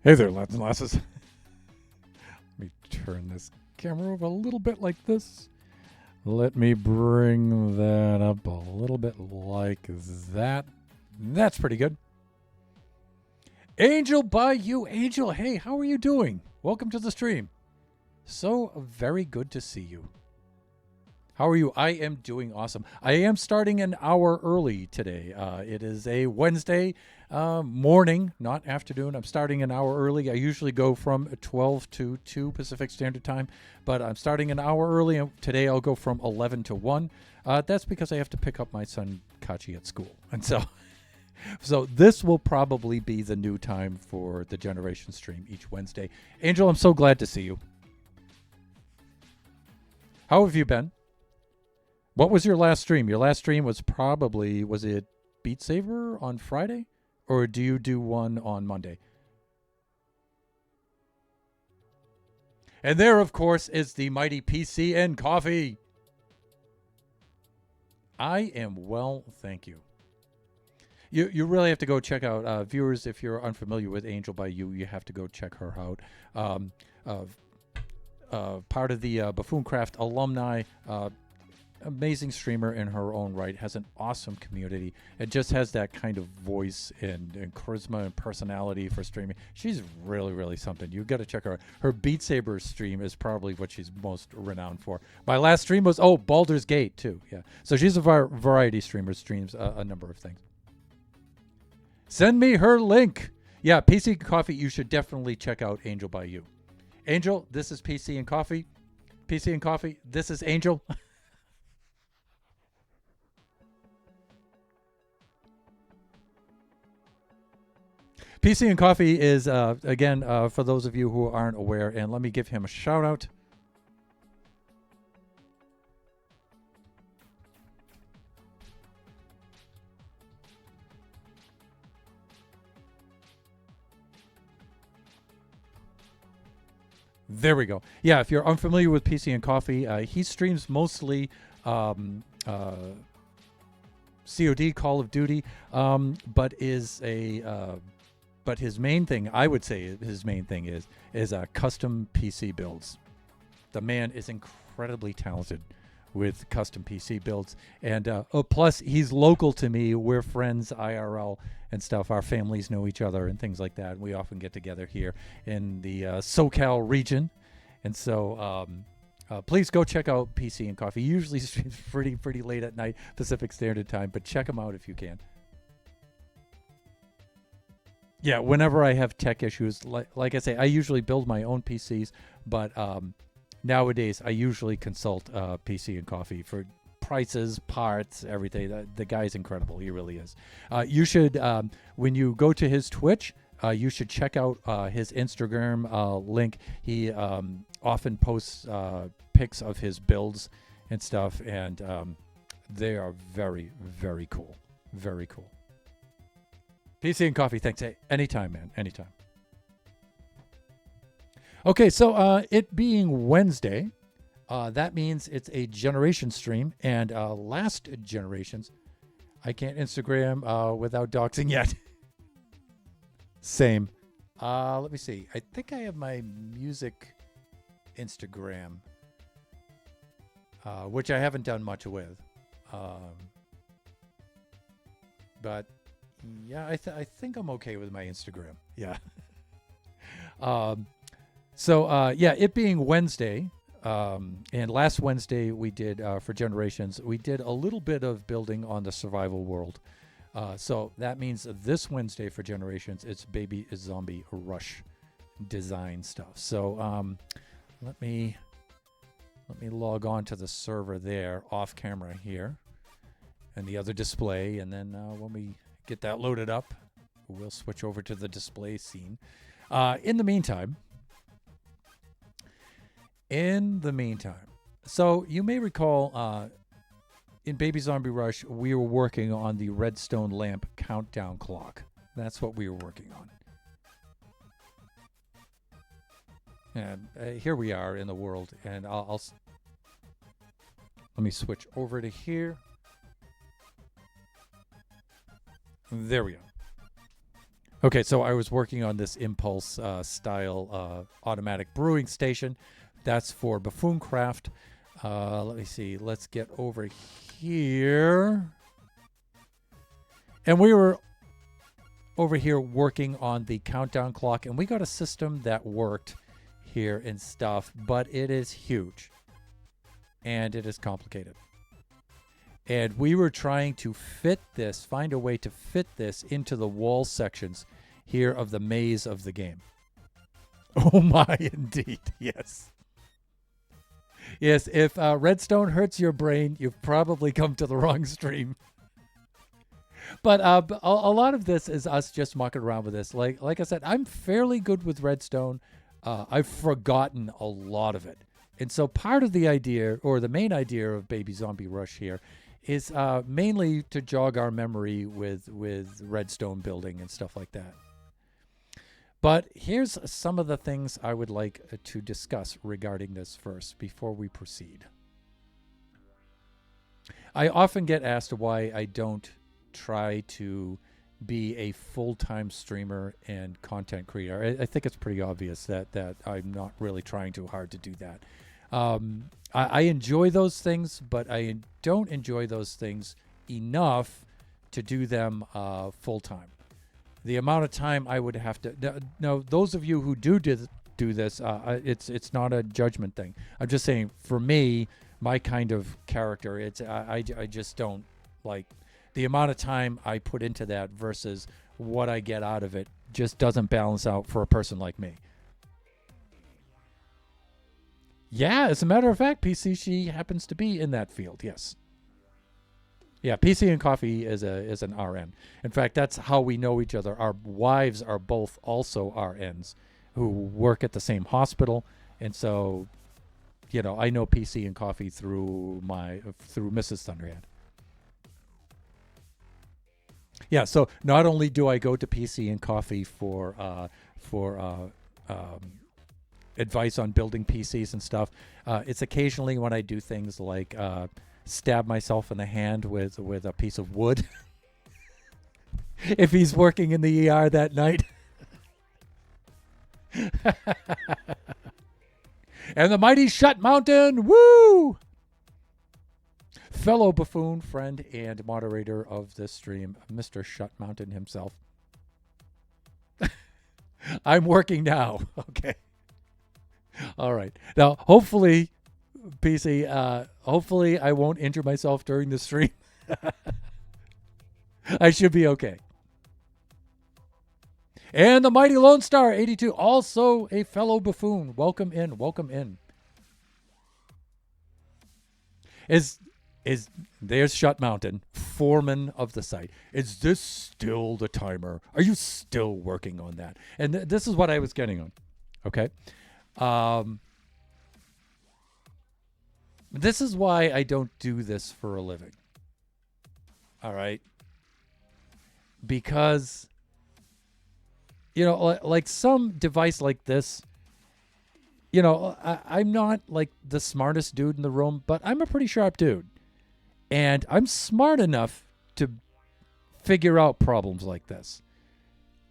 Hey there, lads and lasses. Let me turn this camera over a little bit like this. Let me bring that up a little bit like that. That's pretty good. Angel by you, Angel. Hey, how are you doing? Welcome to the stream. So very good to see you. How are you? I am doing awesome. I am starting an hour early today. It is a Wednesday morning, not afternoon. I'm starting an hour early. I usually go from 12 to 2 Pacific Standard Time, but I'm starting an hour early. And today I'll go from 11 to 1. That's because I have to pick up my son Kachi at school. And so this will probably be the new time for the Generation stream each Wednesday. Angel, I'm so glad to see you. How have you been? What was your last stream? Your last stream was probably, was it Beat Saber on Friday? Or do you do one on Monday? And there, of course, is the mighty PC and Coffee. I am well, thank you. You really have to go check out, viewers, if you're unfamiliar with Angel by You, you have to go check her out. Part of the Buffooncraft alumni, amazing streamer in her own right, has an awesome community. It just has that kind of voice and charisma and personality for streaming. She's really, really something. You got to check her out. Her Beat Saber stream is probably what she's most renowned for. My last stream was, Baldur's Gate too. Yeah. So she's a variety streamer, streams a number of things. Send me her link. Yeah, PC and Coffee, you should definitely check out Angel by You. Angel, this is PC and Coffee. PC and Coffee, this is Angel. PC and Coffee is, again, for those of you who aren't aware, and let me give him a shout out. There we go. Yeah, if you're unfamiliar with PC and Coffee, he streams mostly COD, Call of Duty, but is a but his main thing, I would say, his main thing is custom PC builds. The man is incredibly talented with custom PC builds, and plus he's local to me. We're friends IRL and stuff. Our families know each other and things like that. We often get together here in the SoCal region, and so please go check out PC and Coffee. He usually streams pretty late at night Pacific Standard Time, but check him out if you can. Yeah, whenever I have tech issues, like I say, I usually build my own PCs, but nowadays I usually consult PC and Coffee for prices, parts, everything. The guy's incredible. He really is. You should, when you go to his Twitch, you should check out his Instagram link. He often posts pics of his builds and stuff, and they are very, very cool. Very cool. PC and Coffee, thanks. Hey, anytime, man. Anytime. Okay, so it being Wednesday, that means it's a generation stream. And last generations, I can't Instagram without doxing yet. Same. Let me see. I think I have my music Instagram, which I haven't done much with. But yeah, I think I'm okay with my Instagram. Yeah. Yeah, it being Wednesday, and last Wednesday we did, for Generations, we did a little bit of building on the survival world. So that means this Wednesday for Generations, it's Baby Zombie Rush design stuff. So let me log on to the server there off camera here and the other display, and then when we get that loaded up, we'll switch over to the display scene. In the meantime, so you may recall in Baby Zombie Rush, we were working on the redstone lamp countdown clock. That's what we were working on. And here we are in the world, and I'll let me switch over to here. There we go. Okay, so I was working on this Impulse style automatic brewing station. That's for Buffoon Craft. Let me see. Let's get over here. And we were over here working on the countdown clock, and we got a system that worked here and stuff, but it is huge and it is complicated. And we were trying to find a way to fit this into the wall sections here of the maze of the game. Oh my, indeed. Yes. Yes, if Redstone hurts your brain, you've probably come to the wrong stream. But a lot of this is us just mucking around with this. Like I said, I'm fairly good with Redstone. I've forgotten a lot of it. And so part of the idea, or the main idea of Baby Zombie Rush here, is mainly to jog our memory with Redstone building and stuff like that. But here's some of the things I would like to discuss regarding this first before we proceed. I often get asked why I don't try to be a full-time streamer and content creator. I think it's pretty obvious that I'm not really trying too hard to do that. I enjoy those things, but I don't enjoy those things enough to do them full-time. The amount of time I would have to... Now, those of you who do this, it's not a judgment thing. I'm just saying, for me, my kind of character, I just don't like... The amount of time I put into that versus what I get out of it just doesn't balance out for a person like me. Yeah, as a matter of fact, PC, she happens to be in that field, yes. Yeah, PC and Coffee is an RN. In fact, that's how we know each other. Our wives are both also RNs who work at the same hospital. And so, you know, I know PC and Coffee through Mrs. Thunderhead. Yeah, so not only do I go to PC and Coffee for advice on building PCs and stuff, it's occasionally when I do things like stab myself in the hand with a piece of wood if he's working in the ER that night. And the mighty Shut Mountain, woo! Fellow buffoon, friend, and moderator of this stream, Mr. Shut Mountain himself. I'm working now. Okay. All right. Now, hopefully, PC, hopefully I won't injure myself during the stream. I should be okay. And the mighty Lone Star 82, also a fellow buffoon. Welcome in. Welcome in. There's Shut Mountain, foreman of the site. Is this still the timer? Are you still working on that? And this is what I was getting on. Okay. This is why I don't do this for a living. All right. Because, you know, like some device like this, you know, I'm not like the smartest dude in the room, but I'm a pretty sharp dude. And I'm smart enough to figure out problems like this.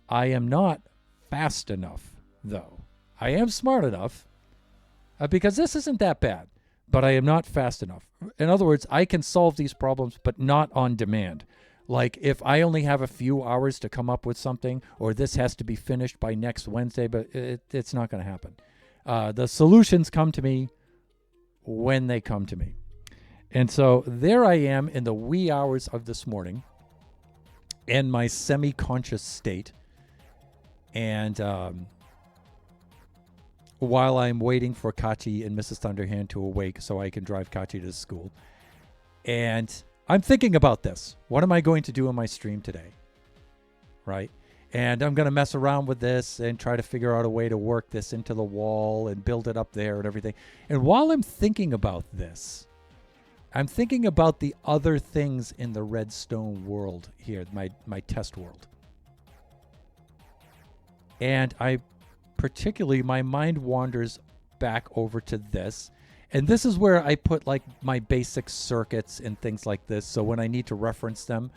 I am not fast enough, though. I am smart enough because this isn't that bad, but I am not fast enough. In other words, I can solve these problems, but not on demand. Like if I only have a few hours to come up with something, or this has to be finished by next Wednesday, but it's not going to happen. The solutions come to me when they come to me. And so there I am in the wee hours of this morning in my semi-conscious state. And while I'm waiting for Kachi and Mrs. Thunderhand to awake so I can drive Kachi to school. And I'm thinking about this. What am I going to do in my stream today? Right? And I'm going to mess around with this and try to figure out a way to work this into the wall and build it up there and everything. And while I'm thinking about this, I'm thinking about the other things in the Redstone world here, my test world. And particularly, my mind wanders back over to this. And this is where I put like my basic circuits and things like this. So when I need to reference them,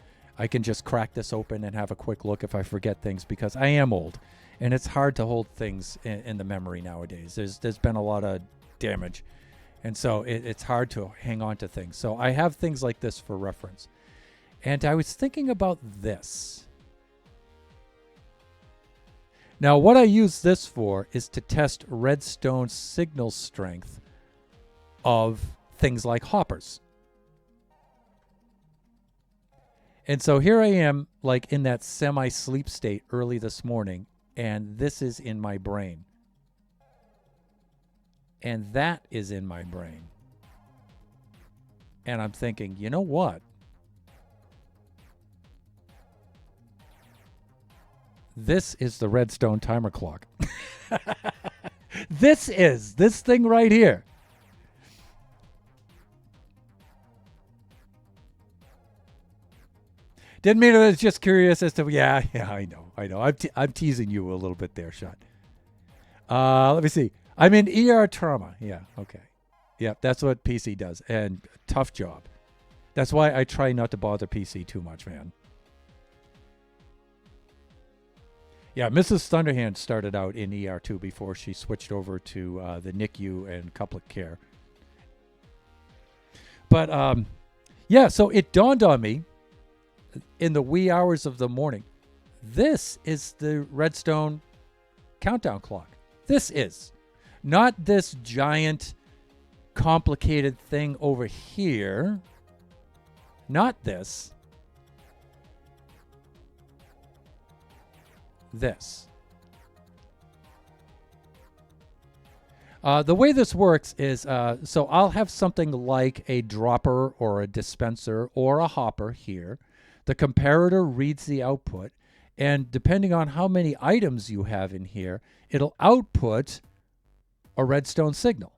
I can just crack this open and have a quick look if I forget things, because I am old and it's hard to hold things in the memory nowadays. There's been a lot of damage, and so it's hard to hang on to things. So I have things like this for reference. And I was thinking about this. Now, what I use this for is to test Redstone signal strength of things like hoppers. And so here I am, like in that semi-sleep state early this morning, and this is in my brain. And that is in my brain. And I'm thinking, you know what? This is the Redstone timer clock. This thing right here. Didn't mean it. I was just curious as to, yeah, I know. I'm teasing you a little bit there, Sean. Let me see. I'm in ER trauma. Yeah, okay. Yeah, that's what PC does. And tough job. That's why I try not to bother PC too much, man. Yeah, Mrs. Thunderhand started out in ER2 before she switched over to the NICU and couplet care. But, yeah, so it dawned on me in the wee hours of the morning. This is the Redstone countdown clock. This is. Not this giant, complicated thing over here. Not this. This. The way this works is, so I'll have something like a dropper or a dispenser or a hopper here. The comparator reads the output, and depending on how many items you have in here, it'll output a redstone signal,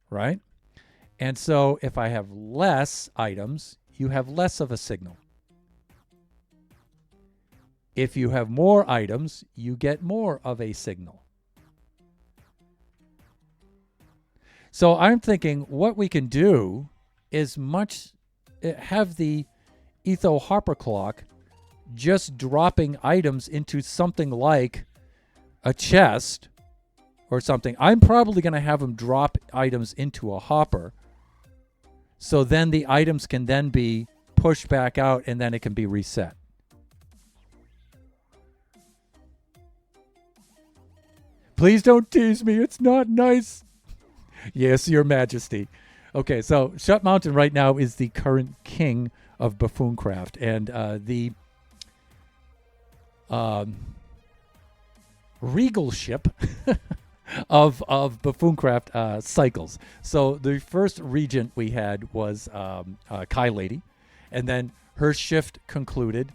right? And so if I have less items, you have less of a signal. If you have more items, you get more of a signal. So I'm thinking what we can do is have the Etho Hopper clock just dropping items into something like a chest or something. I'm probably going to have them drop items into a hopper. So then the items can then be pushed back out and then it can be reset. Please don't tease me. It's not nice. Yes, Your Majesty. Okay, so Shut Mountain right now is the current king of Buffooncraft, and the regal ship of Buffooncraft cycles. So the first regent we had was Kai Lady, and then her shift concluded.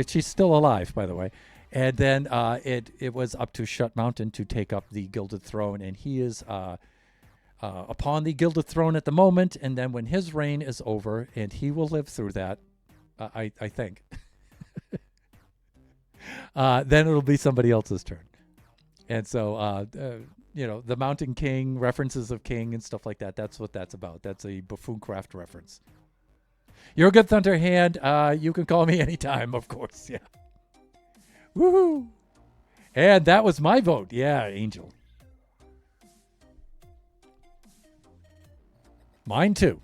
She's still alive, by the way. And then it was up to Shut Mountain to take up the Gilded Throne, and he is upon the Gilded Throne at the moment. And then when his reign is over, and he will live through that, I think, then it'll be somebody else's turn. And so, the Mountain King, references of King and stuff like that, that's what that's about. That's a Buffooncraft reference. You're a good Thunderhand. You can call me anytime, of course. Yeah. Woohoo! And that was my vote. Yeah, Angel. Mine too.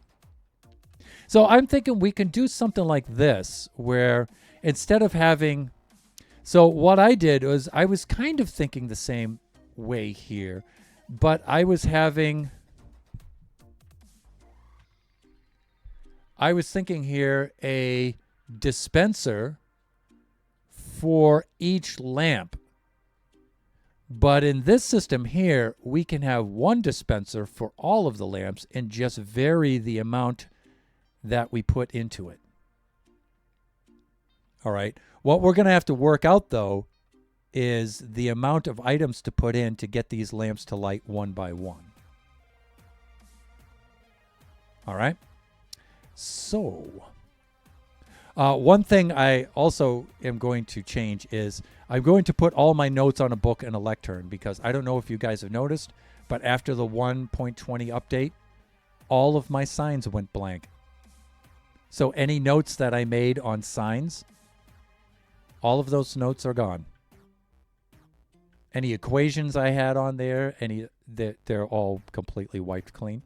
So I'm thinking we can do something like this, where instead of having... So what I did was I was kind of thinking the same way here, but I was thinking here a dispenser for each lamp. But in this system here, we can have one dispenser for all of the lamps and just vary the amount that we put into it. All right. What we're going to have to work out, though, is the amount of items to put in to get these lamps to light one by one. All right. So... one thing I also am going to change is I'm going to put all my notes on a book and a lectern, because I don't know if you guys have noticed, but after the 1.20 update, all of my signs went blank. So any notes that I made on signs, all of those notes are gone. Any equations I had on there, they're all completely wiped clean.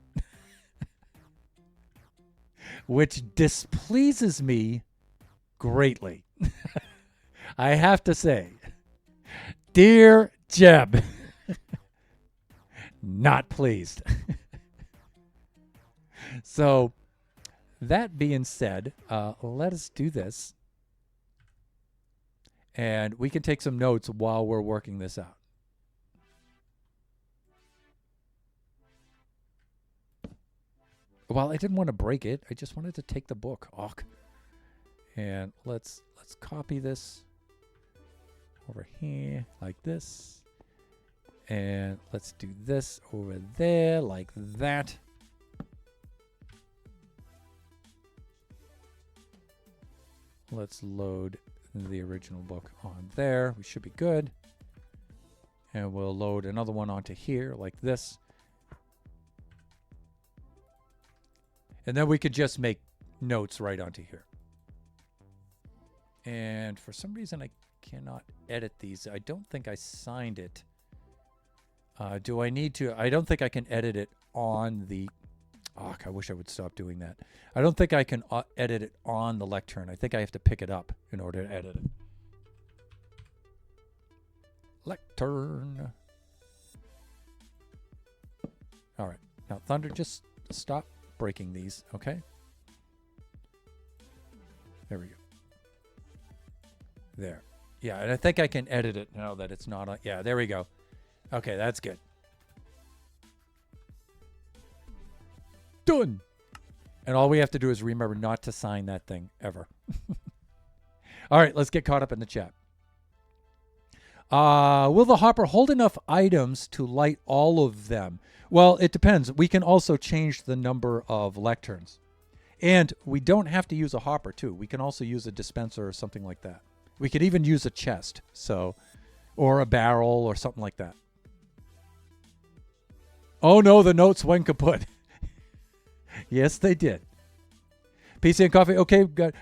Which displeases me greatly. I have to say, dear Jeb, not pleased. So, that being said, let us do this. And we can take some notes while we're working this out. Well, I didn't want to break it. I just wanted to take the book. And let's copy this over here like this. And let's do this over there like that. Let's load the original book on there. We should be good. And we'll load another one onto here like this. And then we could just make notes right onto here. And for some reason, I cannot edit these. I don't think I signed it. Do I need to? I don't think I can edit it on the... I wish I would stop doing that. I don't think I can edit it on the lectern. I think I have to pick it up in order to edit it. Lectern. All right. Now, Thunder, just stop breaking these, okay? There we go. There. Yeah, and I think I can edit it now that it's not on. Yeah, there we go. Okay, that's good. Done. And all we have to do is remember not to sign that thing ever. All right, let's get caught up in the chat. Will the hopper hold enough items to light all of them? Well, it depends. We can also change the number of lecterns. And we don't have to use a hopper, too. We can also use a dispenser or something like that. We could even use a chest, or a barrel or something like that. Oh, no, the notes went kaput. Yes, they did. PC and coffee. Okay, got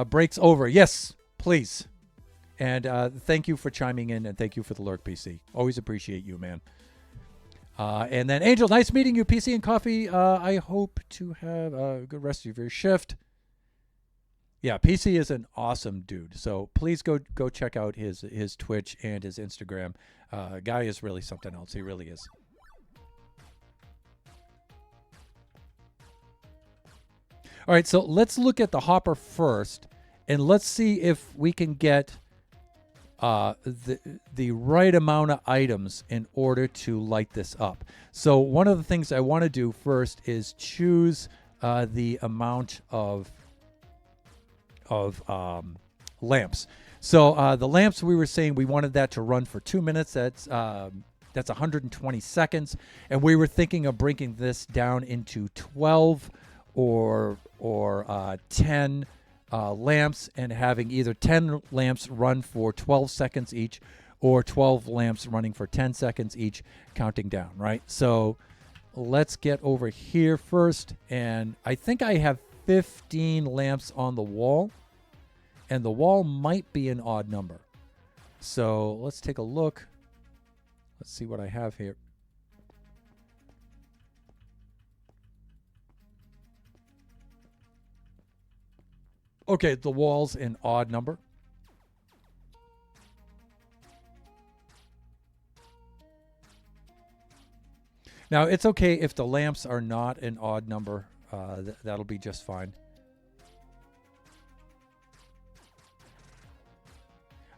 breaks over. Yes, please. And thank you for chiming in, and thank you for the lurk, PC. Always appreciate you, man. And then Angel, nice meeting you, PC and coffee. I hope to have a good rest of your shift. Yeah, PC is an awesome dude. So please go check out his Twitch and his Instagram. Guy is really something else. He really is. All right, so let's look at the hopper first, and let's see if we can get the right amount of items in order to light this up. So one of the things I want to do first is choose the amount of lamps. So the lamps, we were saying we wanted that to run for 2 minutes. That's 120 seconds, and we were thinking of breaking this down into 12 or 10 lamps, and having either 10 lamps run for 12 seconds each, or 12 lamps running for 10 seconds each, counting down, right? So let's get over here first, and I think I have 15 lamps on the wall, and the wall might be an odd number. So let's take a look. Let's see what I have here. Okay, the wall's an odd number. Now, it's okay if the lamps are not an odd number. That'll be just fine.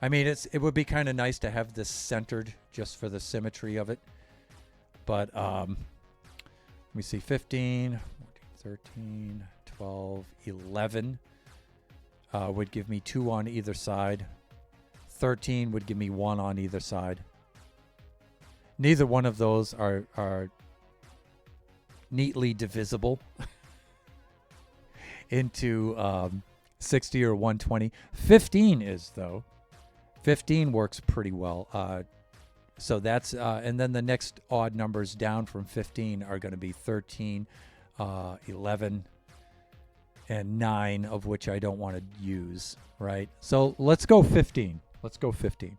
I mean, it would be kind of nice to have this centered just for the symmetry of it. But let me see, 15, 14, 13, 12, 11 would give me 2 on either side. 13 would give me 1 on either side. Neither one of those are neatly divisible into 60 or 120. 15 is, though. 15 works pretty well. So that's, and then the next odd numbers down from 15 are going to be 13, 11, and 9 of which I don't want to use, right? So let's go 15. Let's go 15.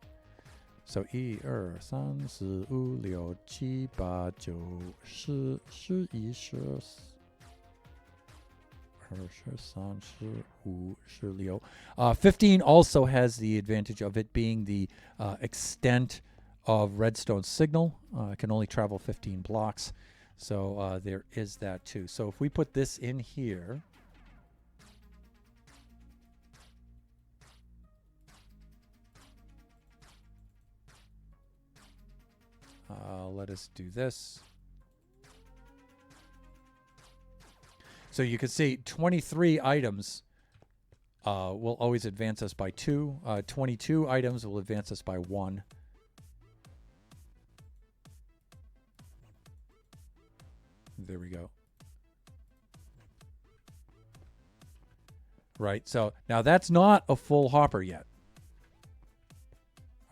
So 1、2、3、4、5、6、7、8、9、10、11、12、13、14、15、16。15 also has the advantage of it being the extent of redstone signal. It can only travel 15 blocks. So there is that too. So if we put this in here, let us do this. So you can see 23 items will always advance us by 2. 22 items will advance us by 1. There we go. Right, so now that's not a full hopper yet.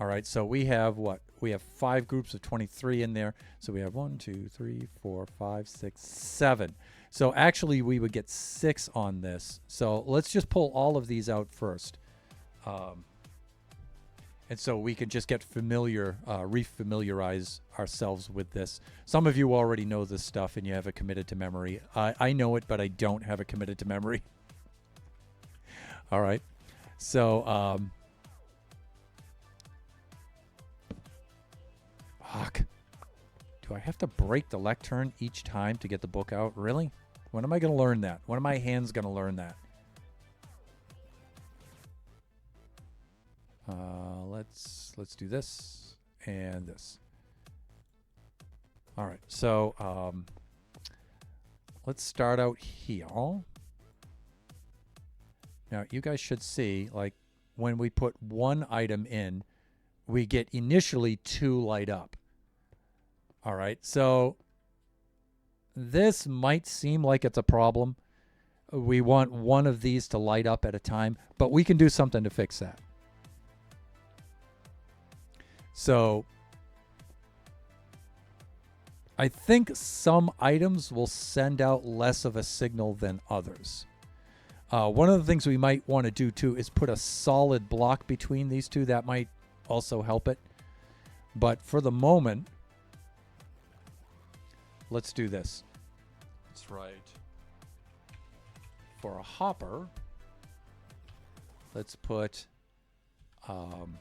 All right, so we have what? We have 5 groups of 23 in there. So we have 1, 2, 3, 4, 5, 6, 7. So actually we would get 6 on this. So let's just pull all of these out first. And so we can just get familiar, refamiliarize ourselves with this. Some of you already know this stuff and you have it committed to memory. I know it, but I don't have it committed to memory. All right. So, fuck. Do I have to break the lectern each time to get the book out? Really? When am I going to learn that? When are my hands going to learn that? Let's do this and this. All right. So, let's start out here. Now, you guys should see, like, when we put one item in, we get initially 2 light up. All right, so this might seem like it's a problem. We want one of these to light up at a time, but we can do something to fix that. So I think some items will send out less of a signal than others. One of the things we might want to do too is put a solid block between these two. That might also help it. But for the moment, let's do this. That's right. For a hopper, let's put one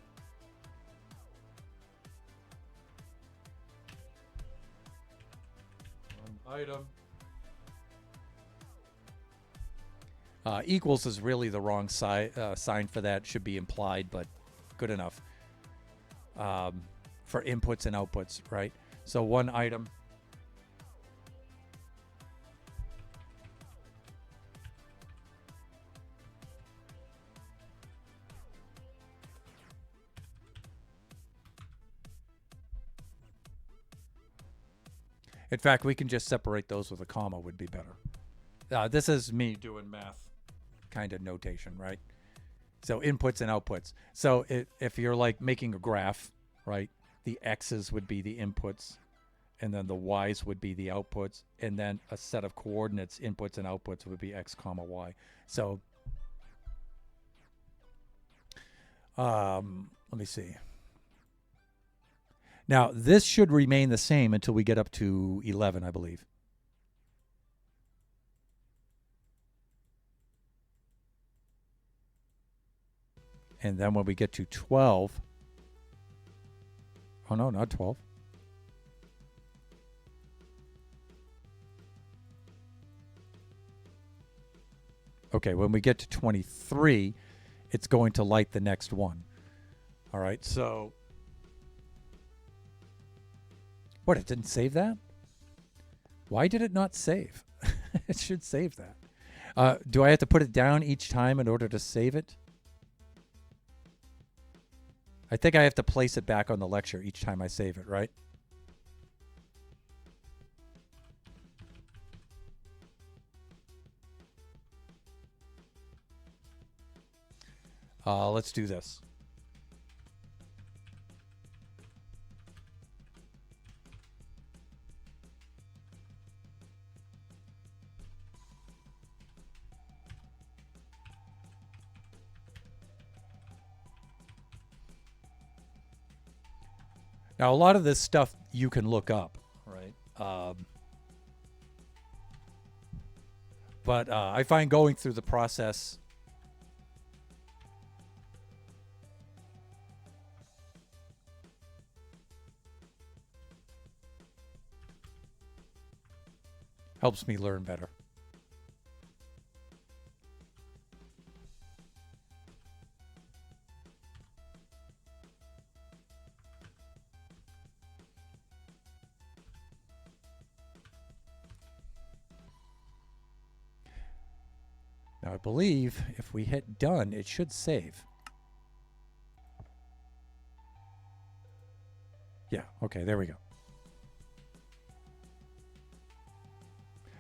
item. Equals is really the wrong sign for that. Should be implied, but good enough. For inputs and outputs, right? So 1 item. In fact, we can just separate those with a comma would be better. This is me doing math kind of notation, right? So inputs and outputs. So if you're like making a graph, right, the X's would be the inputs, and then the Y's would be the outputs, and then a set of coordinates, inputs and outputs, would be X comma Y. So let me see. Now, this should remain the same until we get up to 11, I believe. And then when we get to 12, oh no, not 12. Okay, when we get to 23, it's going to light the next one. All right, so what, it didn't save that? Why did it not save? It should save that. Do I have to put it down each time in order to save it? I think I have to place it back on the lecture each time I save it, right? Let's do this. Now, a lot of this stuff you can look up, right? But I find going through the process helps me learn better. Now, I believe if we hit done, it should save. Yeah, okay, there we go.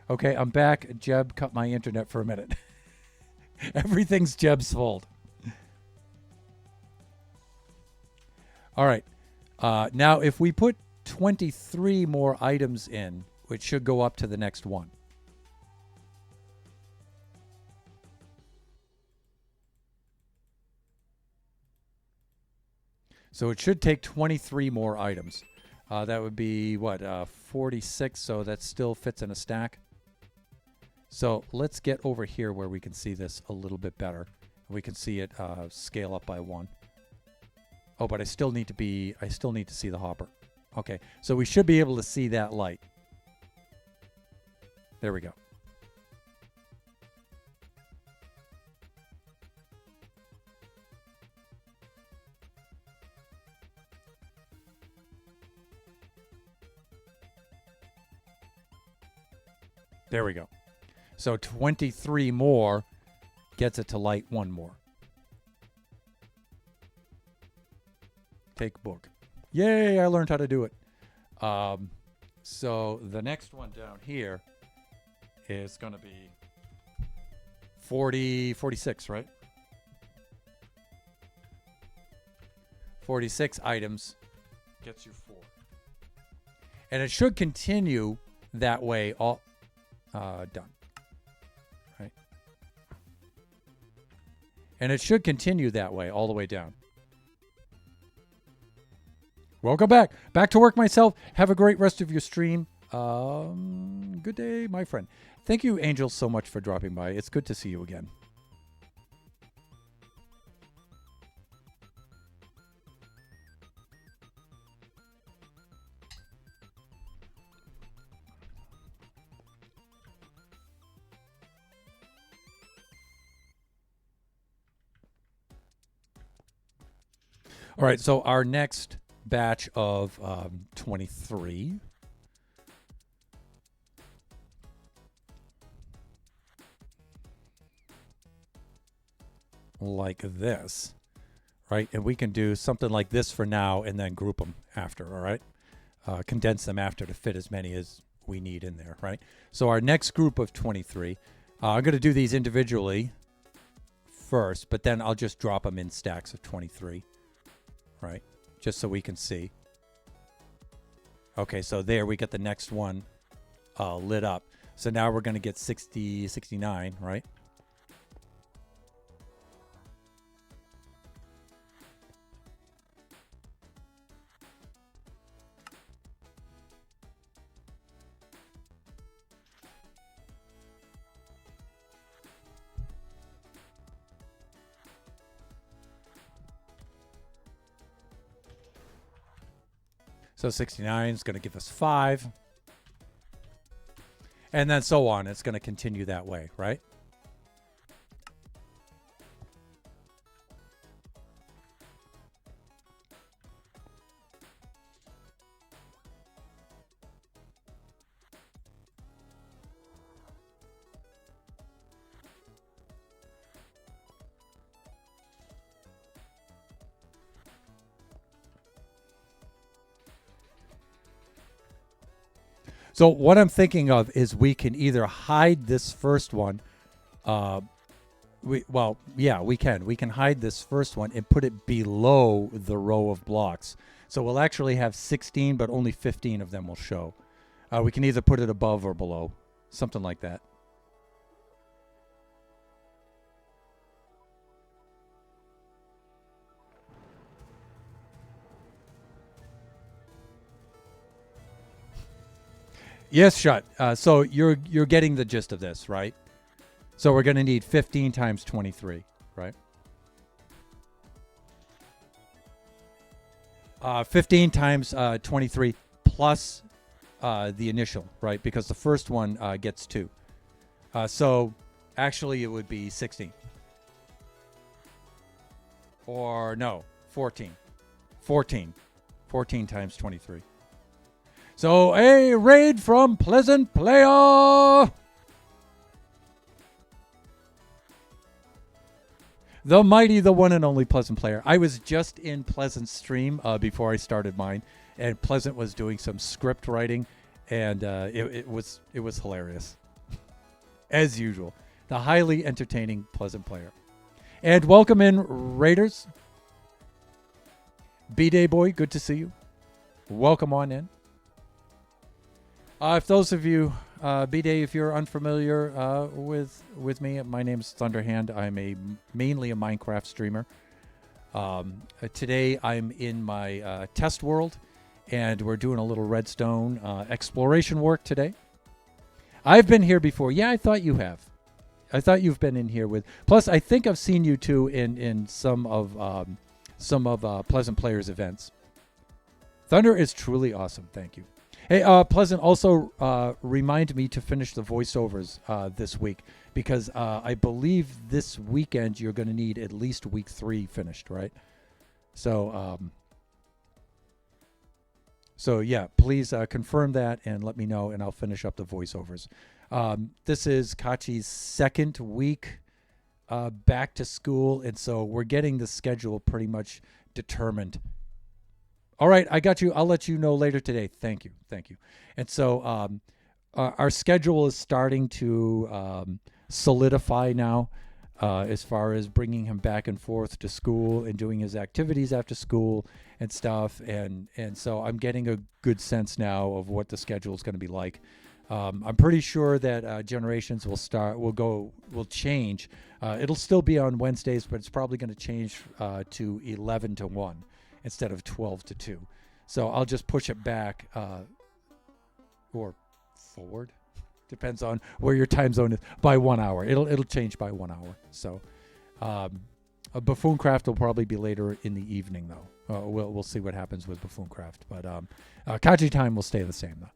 Okay, I'm back. Jeb cut my internet for a minute. Everything's Jeb's fault. All right. Now, if we put 23 more items in, which should go up to the next one. So it should take 23 more items. That would be, what, 46, so that still fits in a stack. So let's get over here where we can see this a little bit better. We can see it scale up by 1. Oh, but I still need to see the hopper. Okay, so we should be able to see that light. There we go. There we go. So 23 more gets it to light 1 more. Take book. Yay, I learned how to do it. So the next one down here is going to be 46, right? 46 items gets you 4. And it should continue that way all done. Right? And it should continue that way all the way down. Welcome back. Back to work myself. Have a great rest of your stream. Good day, my friend. Thank you, Angel, so much for dropping by. It's good to see you again. All right, so our next batch of 23. Like this, right? And we can do something like this for now and then group them after, all right? Condense them after to fit as many as we need in there, right? So our next group of 23, I'm going to do these individually first, but then I'll just drop them in stacks of 23, right? Just so we can see. Okay, so there we get the next one lit up. So now we're going to get 60, 69, right? So 69 is going to give us 5. And then so on. It's going to continue that way, right? So what I'm thinking of is we can either hide this first one. We can. We can hide this first one and put it below the row of blocks. So we'll actually have 16, but only 15 of them will show. We can either put it above or below, something like that. Yes, shut. So you're getting the gist of this, right? So we're going to need 15 times 23, right? 15 times 23 plus the initial, right? Because the first one gets 2. So actually it would be 16. Or no, 14. 14. 14 times 23. So a raid from Pleasant Player. The mighty, the one and only Pleasant Player. I was just in Pleasant's stream before I started mine, and Pleasant was doing some script writing, and it was hilarious, as usual. The highly entertaining Pleasant Player. And welcome in, Raiders. B-Day Boy, good to see you. Welcome on in. If those of you, B-Day, if you're unfamiliar with me, my name is Thunderhand. I'm mainly a Minecraft streamer. Today I'm in my test world, and we're doing a little redstone exploration work today. I've been here before. Yeah, I thought you have. I thought you've been in here with. Plus, I think I've seen you too in some of Pleasant Player's events. Thunder is truly awesome. Thank you. Hey, Pleasant, also remind me to finish the voiceovers this week, because I believe this weekend you're going to need at least week 3 finished, right? So, yeah, please confirm that and let me know, and I'll finish up the voiceovers. This is Kachi's second week back to school, and so we're getting the schedule pretty much determined. All right, I got you. I'll let you know later today. Thank you. And so our schedule is starting to solidify now as far as bringing him back and forth to school and doing his activities after school and stuff. And so I'm getting a good sense now of what the schedule is going to be like. I'm pretty sure that Generations will change. It'll still be on Wednesdays, but it's probably going to change to 11 to 1. Instead of 12 to 2. So I'll just push it back or forward. Depends on where your time zone is, by 1 hour. It'll change by 1 hour. So Buffooncraft will probably be later in the evening, though. We'll see what happens with Buffooncraft. But Kaji time will stay the same, though.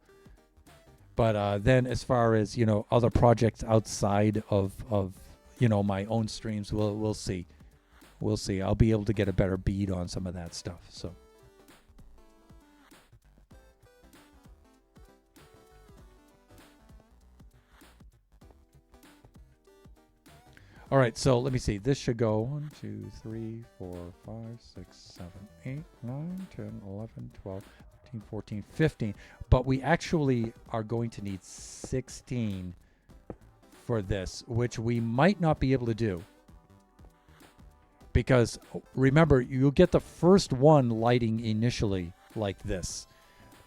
But then as far as, other projects outside of my own streams, we'll see. We'll see. I'll be able to get a better bead on some of that stuff. So, all right. So let me see. This should go 1, 2, 3, 4, 5, 6, 7, 8, 9, 10, 11, 12, 13, 14, 15. But we actually are going to need 16 for this, which we might not be able to do. Because remember, you'll get the first one lighting initially like this,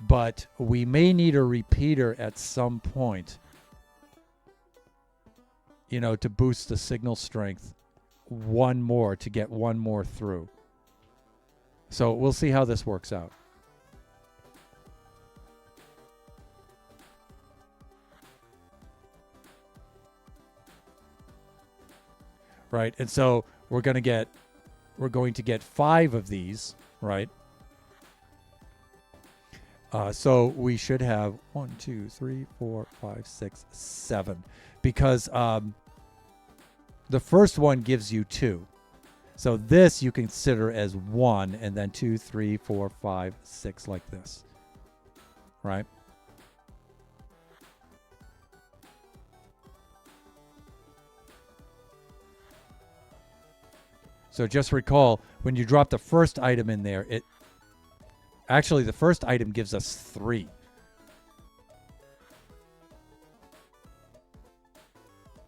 but we may need a repeater at some point, to boost the signal strength to get one more through. So we'll see how this works out. Right, and so we're going to get 5 of these, right? So we should have 1, 2, 3, 4, 5, 6, 7, because the first one gives you 2. So this you consider as 1, and then 2, 3, 4, 5, 6 like this, right? So just recall, when you drop the first item in there, the first item gives us 3.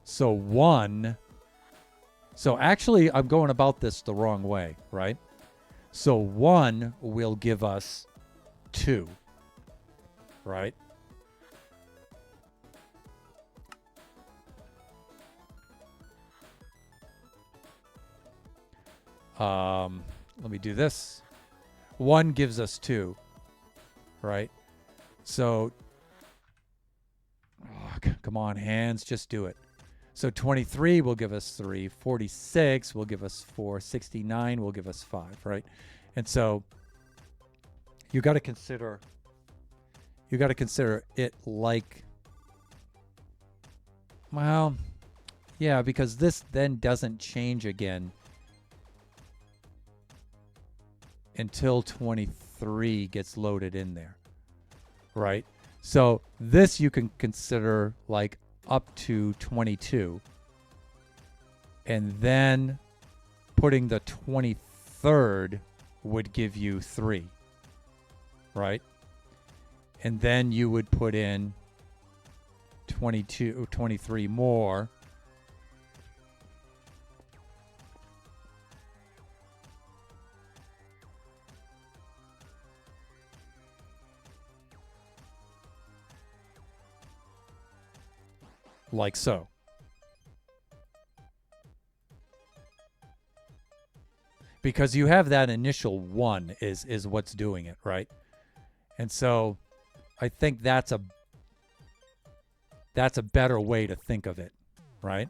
So 1. So actually, I'm going about this the wrong way, right? So 1 will give us 2, right? Let me do this. 1 gives us 2, right? So Come on, hands, just do it. So 23 will give us 3. 46 will give us 4. 69 will give us 5, right? And so you got to consider it like, well, yeah, because this then doesn't change again until 23 gets loaded in there, right? So this you can consider like up to 22, and then putting the 23rd would give you 3, right? And then you would put in 22, 23 more. Like so. Because you have that initial 1 is what's doing it, right? And so I think that's a better way to think of it, right?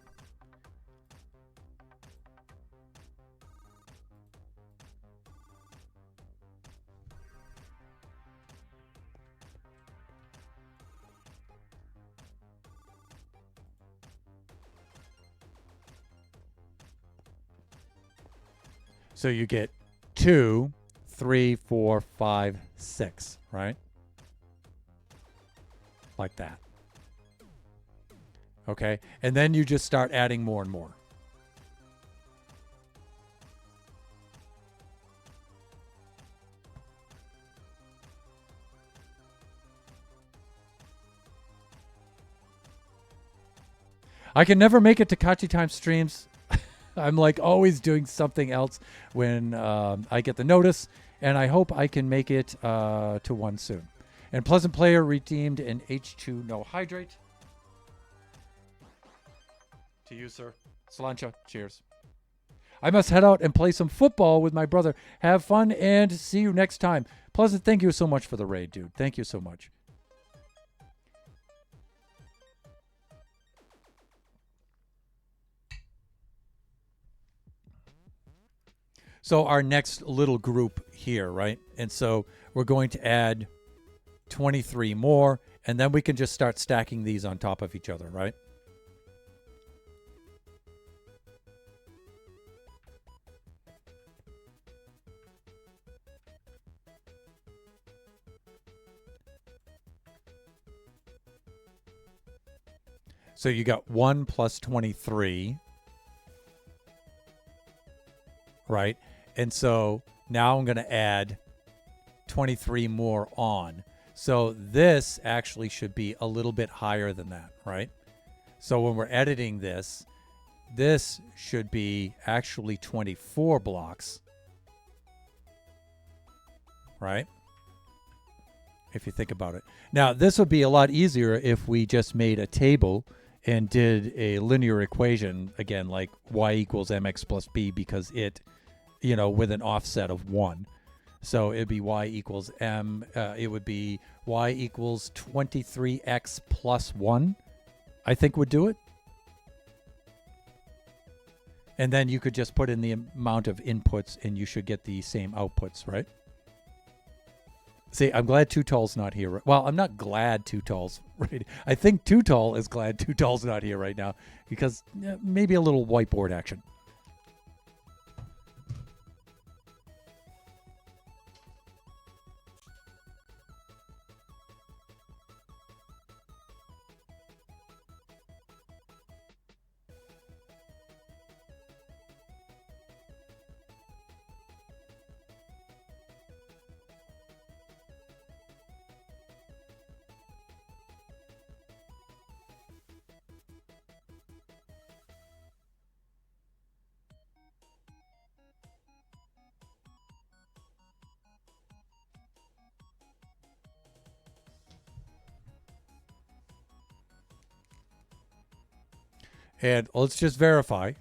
So you get 2, 3, 4, 5, 6, right? Like that. Okay? And then you just start adding more and more. I can never make it to Kachi Time streams. I'm like always doing something else when I get the notice, and I hope I can make it to one soon. And Pleasant Player redeemed an H2 No Hydrate. To you, sir. Slancha, cheers. I must head out and play some football with my brother. Have fun and see you next time. Pleasant, thank you so much for the raid, dude. Thank you so much. So our next little group here, right? And so we're going to add 23 more, and then we can just start stacking these on top of each other, right? So you got 1 plus 23, right? And so now I'm going to add 23 more on. So this actually should be a little bit higher than that, right? So when we're editing this, this should be actually 24 blocks, right? If you think about it. Now, this would be a lot easier if we just made a table and did a linear equation, again, like y equals mx plus b, because it, you know, with an offset of 1. So it'd be y equals m. It would be y equals 23x plus 1, I think would do it. And then you could just put in the amount of inputs and you should get the same outputs, right? See, I'm glad Too Tall's not here. Well, I'm not glad Too Tall's right. I think Too Tall is glad Too Tall's not here right now because maybe a little whiteboard action. And let's just verify.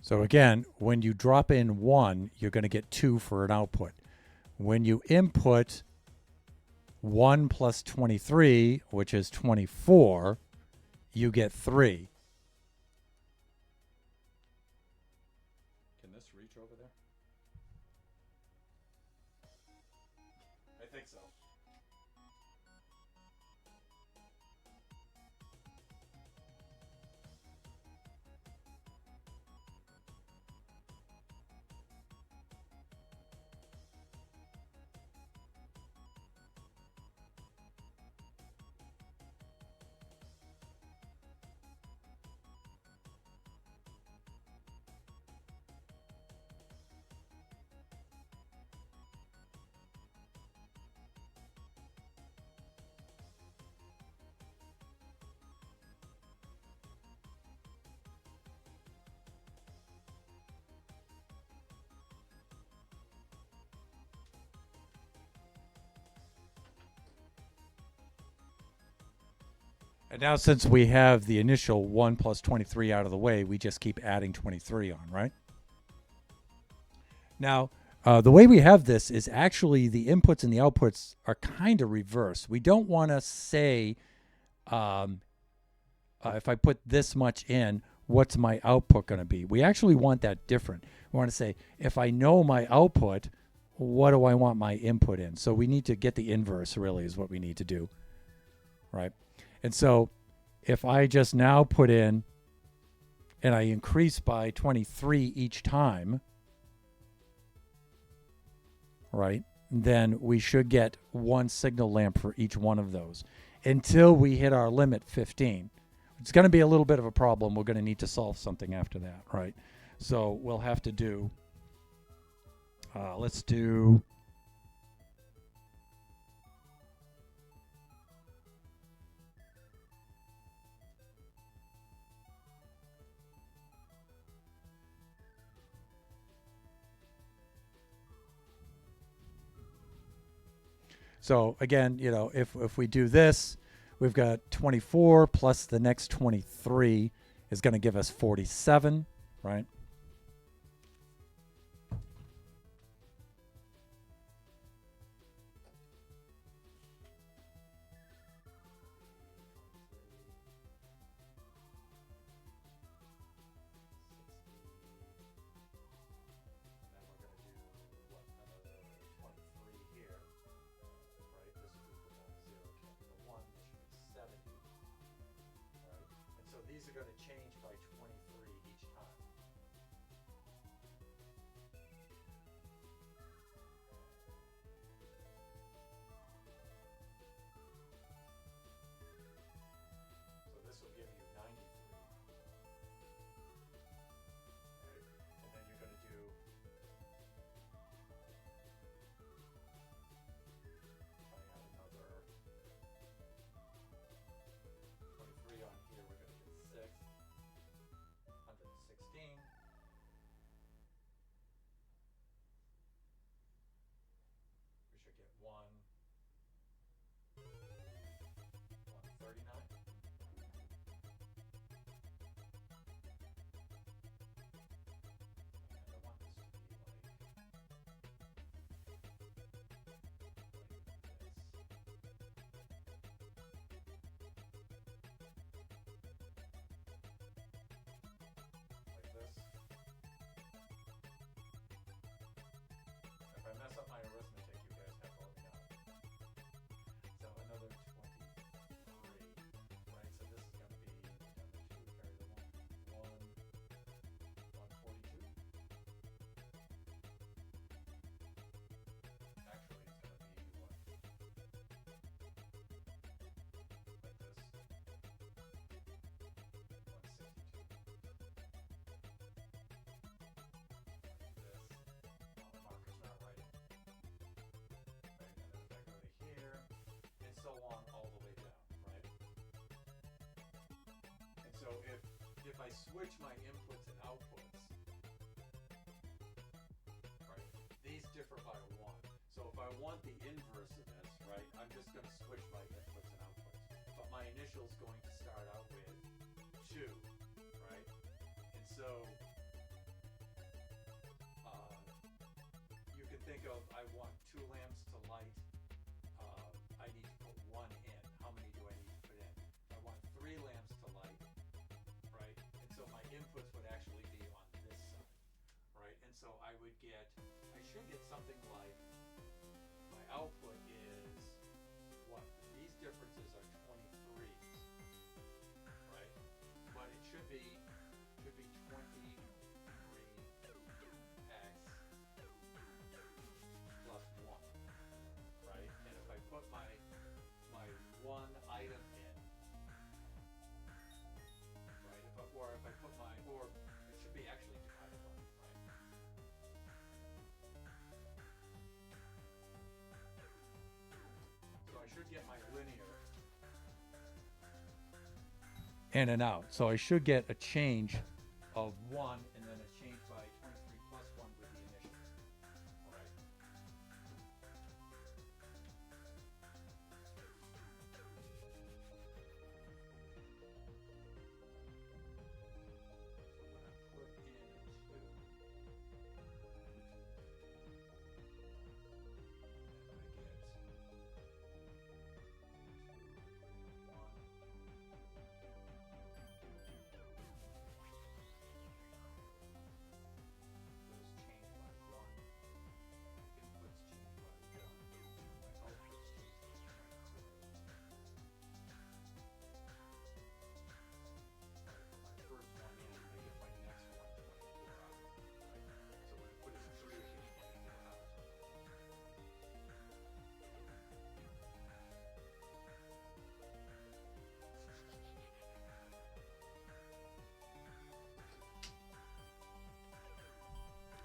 So again, when you drop in 1, you're going to get 2 for an output. When you input 1 plus 23, which is 24, you get 3. Can this reach over there? I think so. And now since we have the initial 1 plus 23 out of the way, we just keep adding 23 on, right? Now, the way we have this is actually the inputs and the outputs are kind of reversed. We don't want to say, if I put this much in, what's my output going to be? We actually want that different. We want to say, if I know my output, what do I want my input in? So we need to get the inverse, really, is what we need to do, right? And so if I just now put in, and I increase by 23 each time, right, then we should get 1 signal lamp for each one of those until we hit our limit 15. It's going to be a little bit of a problem. We're going to need to solve something after that, right? So we'll have to do, let's do, so again, you know, if we do this, we've got 24 plus the next 23 is going to give us 47, right? These are going to change by 23 each time. So this will give you 93. Okay. And then you're going to do another 23 on here. We're going to get 6. 116. We should get 139. And I want this to be like this. If I mess up my arithmetic, you guys have to let me know. So another 23, right? So this is going to be 2 carry the 1, 142. Actually, it's going to be what? Like this. 162. Marker's not writing. Right, and then if I go to here, and so on all the way down, right? And so if I switch my inputs and outputs, right, these differ by 1. So if I want the inverse of this, right, I'm just going to switch my inputs and outputs. But my initial is going to start out with 2, right? And so lamps to light, I need to put one in. How many do I need to put in? I want 3 lamps to light, right? And so my inputs would actually be on this side, right? And so I should get something like, my output is what? These differences are 23s, right? But it should be 23x plus 1, right? And if I put my one item in, right? If I put or it should be actually divided by, right? So I should get my linear in and out. So I should get a change of 1 and then a change by 23 plus 1 with the initial. All right. So when I put in 2,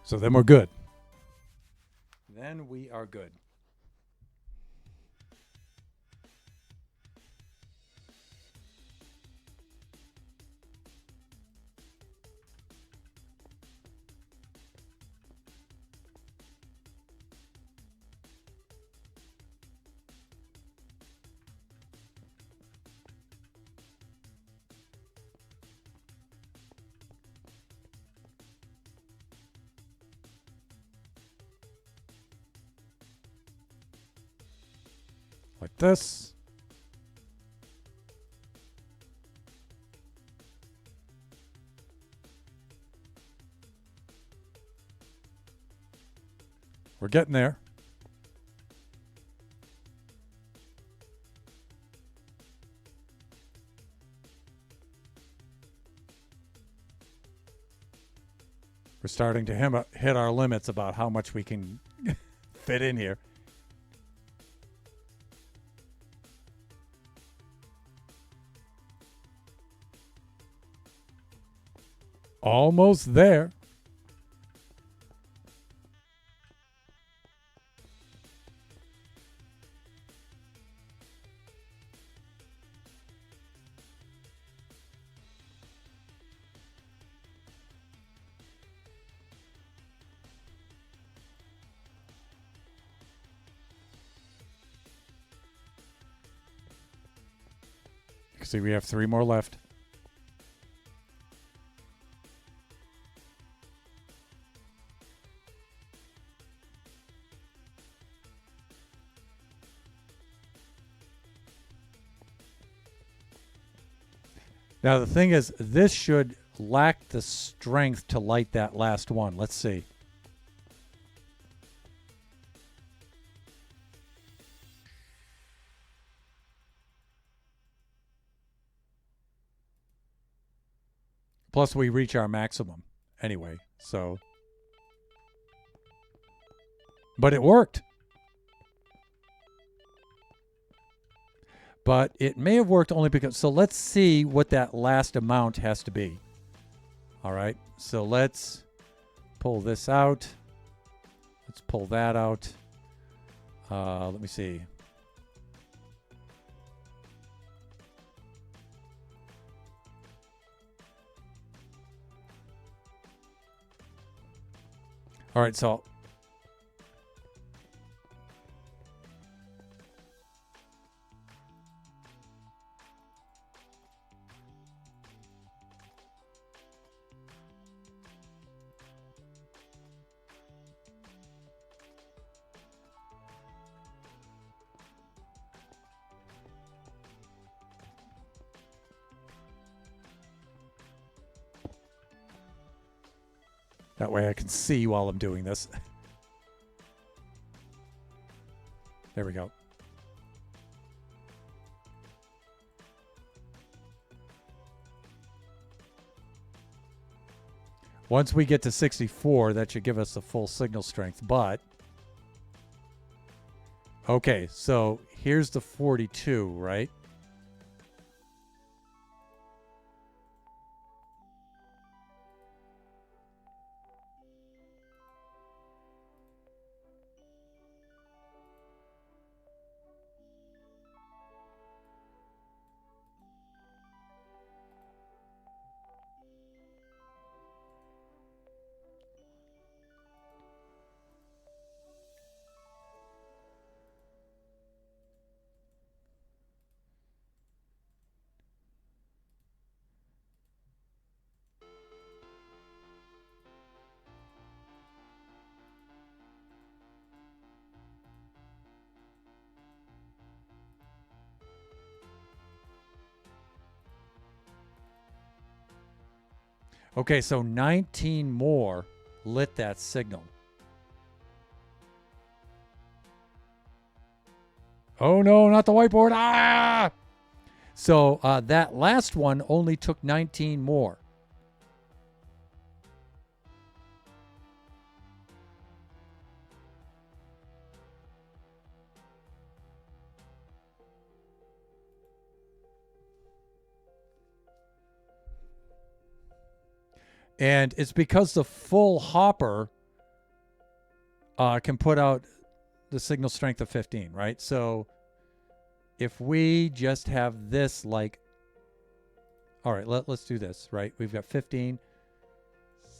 so then we're good. Then we are good. Like this. We're getting there. We're starting to hit our limits about how much we can fit in here. Almost there. You can see we have 3 more left. Now, the thing is, this should lack the strength to light that last one. Let's see. Plus, we reach our maximum anyway, so. But it worked. But it may have worked only because, so let's see what that last amount has to be. All right, so let's pull this out. Let's pull that out. Let me see. All right, so That way I can see while I'm doing this. There we go. Once we get to 64, that should give us the full signal strength, but... Okay, so here's the 42, right? Okay, so 19 more lit that signal. Oh no, not the whiteboard. Ah! So that last one only took 19 more. And it's because the full hopper can put out the signal strength of 15, right? So if we just have this like, all right, let's do this, right? We've got 15,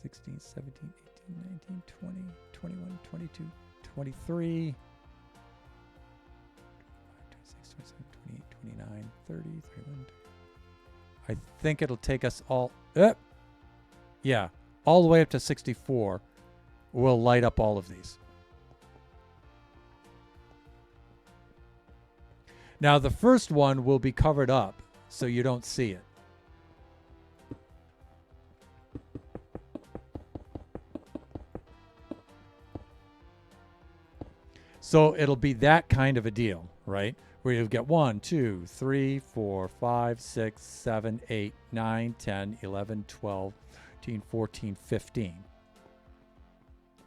16, 17, 18, 19, 20, 21, 22, 23, 26, 27, 28, 29, 30, 31. I think it'll take us all, yeah, all the way up to 64. We'll light up all of these. Now, the first one will be covered up so you don't see it. So it'll be that kind of a deal, right? Where you'll get 1, 2, 3, 4, 5, 6, 7, 8, 9, 10, 11, 12, 13, 14, 15.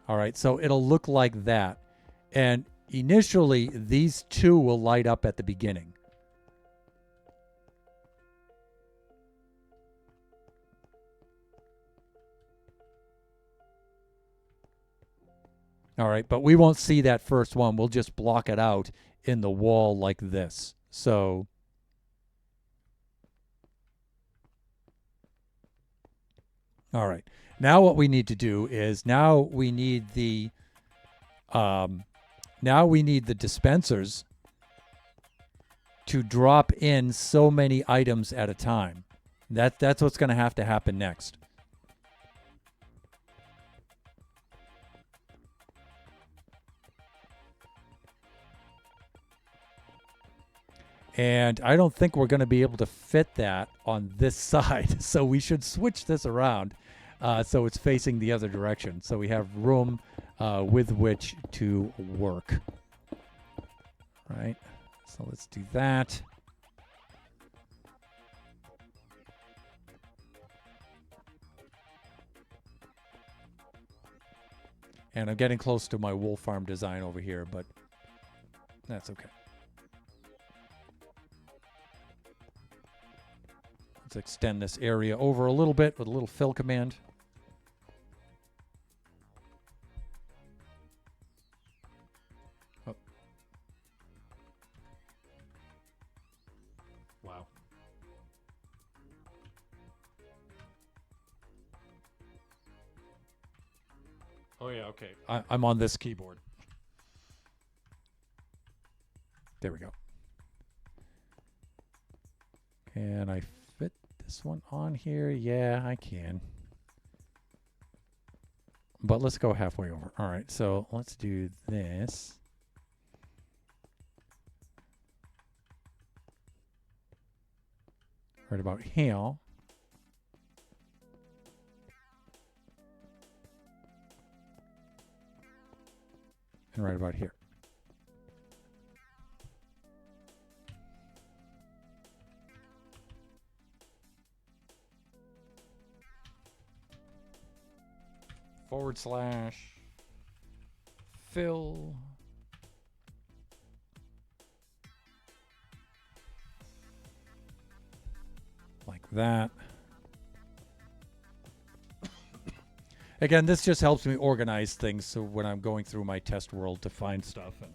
All right, so it'll look like that. And initially, these two will light up at the beginning. All right, but we won't see that first one. We'll just block it out in the wall like this. So all right. Now what we need to do is now we need the dispensers to drop in so many items at a time. That's what's going to have to happen next. And I don't think we're going to be able to fit that on this side. So we should switch this around so it's facing the other direction. So we have room with which to work. Right? So let's do that. And I'm getting close to my wool farm design over here, but that's okay. Let's extend this area over a little bit with a little fill command. Oh. Wow. Oh, yeah, okay. I'm on this keyboard. There we go. Can I fit this one on here? Yeah, I can. But let's go halfway over. All right, so let's do this. Right about here. and right about here. / fill like that. Again, this just helps me organize things so when I'm going through my test world to find stuff. And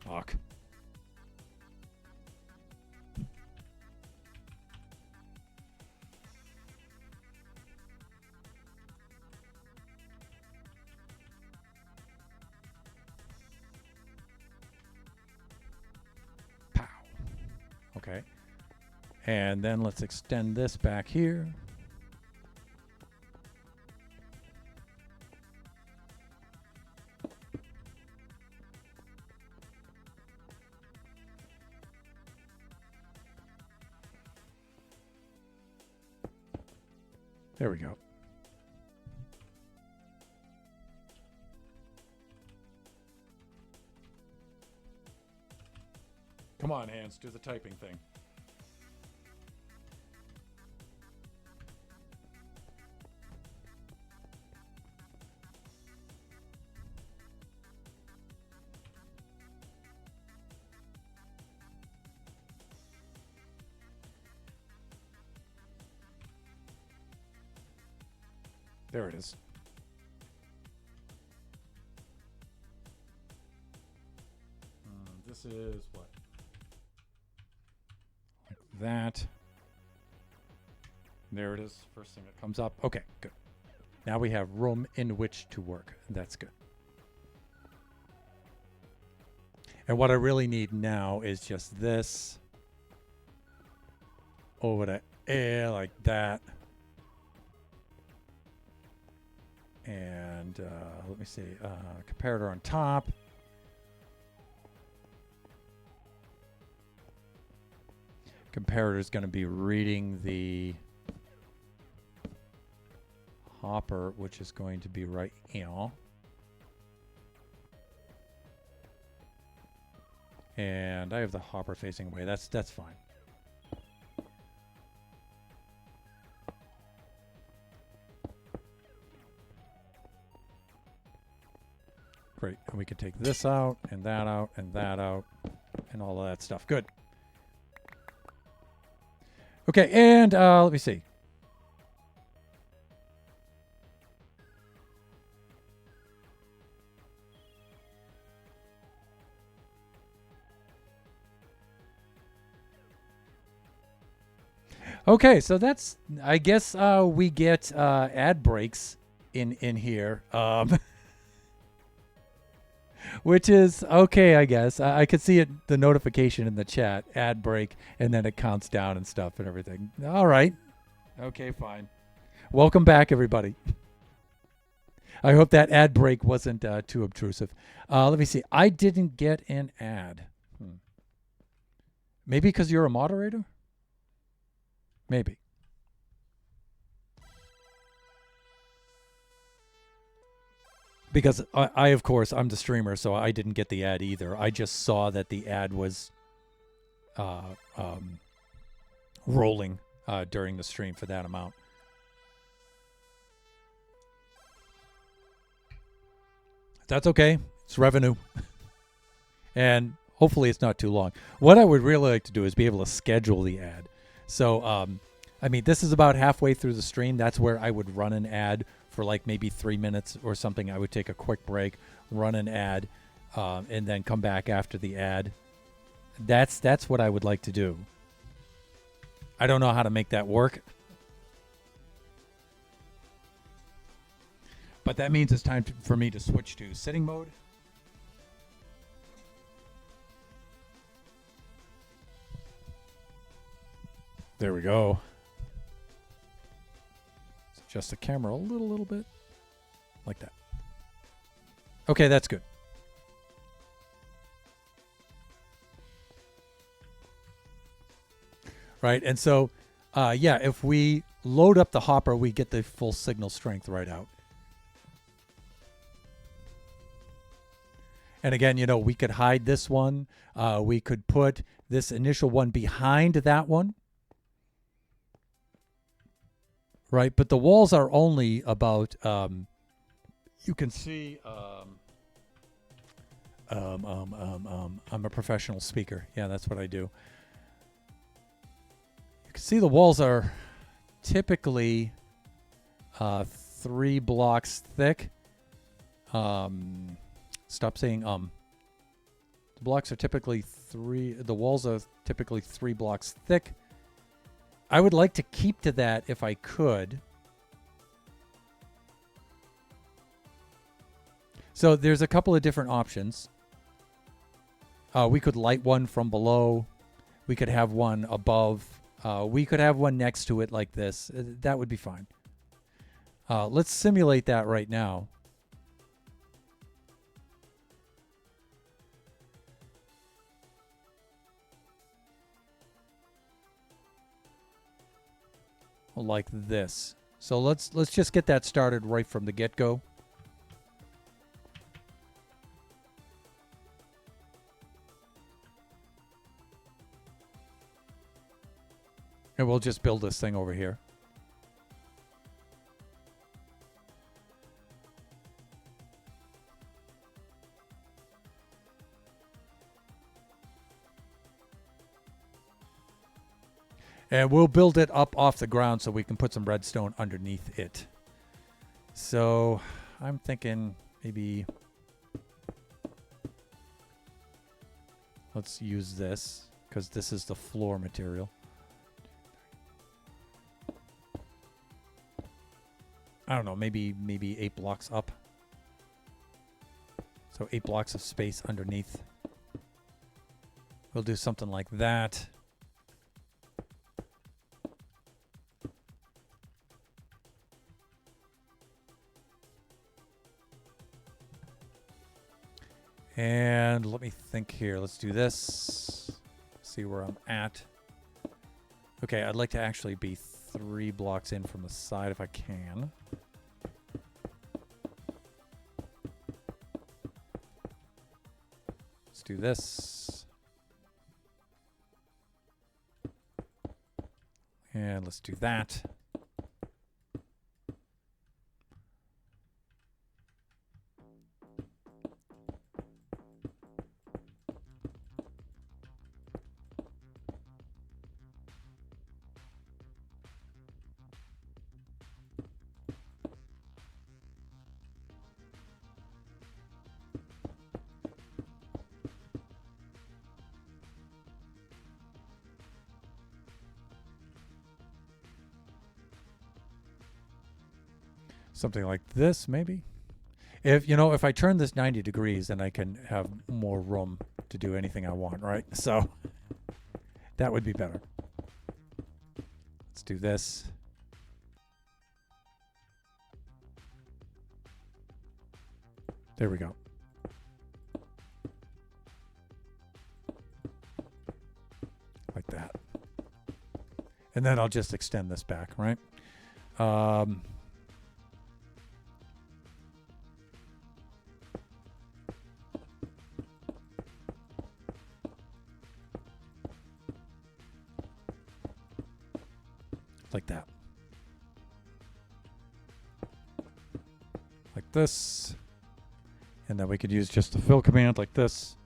fuck. Okay. And then let's extend this back here. There we go. Come on, hands, do the typing thing. There it is. This is what? Like that. There it is. First thing that comes up. Okay, good. Now we have room in which to work. That's good. And what I really need now is just this over to air like that. And let me see, comparator on top. Comparator is going to be reading the hopper, which is going to be right here. And I have the hopper facing away. That's fine. Great. And we can take this out, and that out, and that out, and all of that stuff. Good. Okay, and let me see. Okay, so that's, I guess we get ad breaks in here. Which is okay, I guess. I could see it, the notification in the chat, ad break, and then it counts down and stuff and everything. All right. Okay, fine. Welcome back, everybody. I hope that ad break wasn't too obtrusive. Let me see. I didn't get an ad. Maybe because you're a moderator? Maybe. Because I, of course, I'm the streamer, so I didn't get the ad either. I just saw that the ad was rolling during the stream for that amount. That's okay. It's revenue. And hopefully it's not too long. What I would really like to do is be able to schedule the ad. So, I mean, this is about halfway through the stream. That's where I would run an ad for like maybe 3 minutes or something. I would take a quick break, run an ad, and then come back after the ad. That's what I would like to do. I don't know how to make that work. But that means it's time for me to switch to sitting mode. There we go. Adjust the camera a little bit. Like that. Okay, that's good. right? And so, yeah, if we load up the hopper, we get the full signal strength right out. And again, you know, we could hide this one. We could put this initial one behind that one. Right? But the walls are only about, you can see, I'm a professional speaker. Yeah, that's what I do. You can see the walls are typically 3 blocks thick. Stop saying The blocks are typically the walls are typically 3 blocks thick. I would like to keep to that if I could. So there's a couple of different options. We could light one from below. We could have one above. We could have one next to it like this. That would be fine. Let's simulate that right now. Like this. So let's just get that started right from the get-go. And we'll just build this thing over here. And we'll build it up off the ground so we can put some redstone underneath it. So I'm thinking maybe let's use this because this is the floor material. I don't know, maybe 8 blocks up. So 8 blocks of space underneath. We'll do something like that. And let me think here. Let's do this. See where I'm at. Okay, I'd like to actually be 3 blocks in from the side if I can. Let's do this. And let's do that. Something like this, maybe. If I turn this 90 degrees, then I can have more room to do anything I want, right? So that would be better. Let's do this. There we go. Like that. And then I'll just extend this back, right? Like that. Like this. And then we could use just the fill command like this.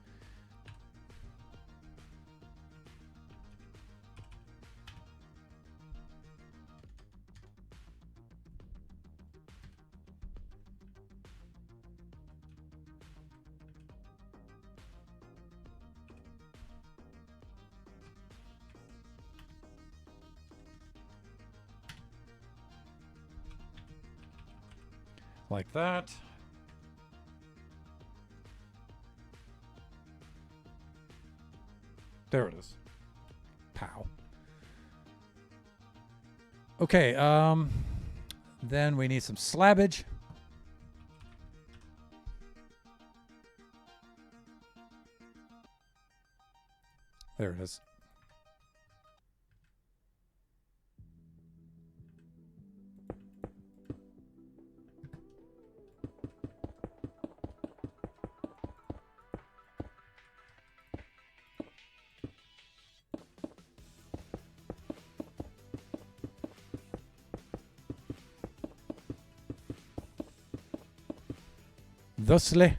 Like that. There it is. Pow. Okay, then we need some slabbage. There it is. Thusly.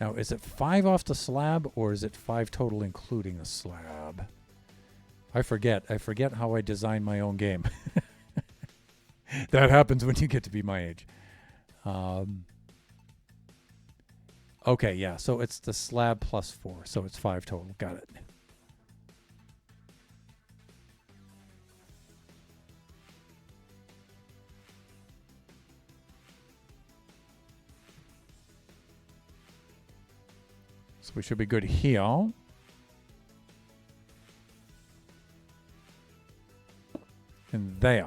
Now, is it 5 off the slab, or is it 5 total including the slab? I forget. I forget how I design my own game. That happens when you get to be my age. Okay, yeah. So it's the slab plus 4. So it's 5 total. Got it. So we should be good here. And there.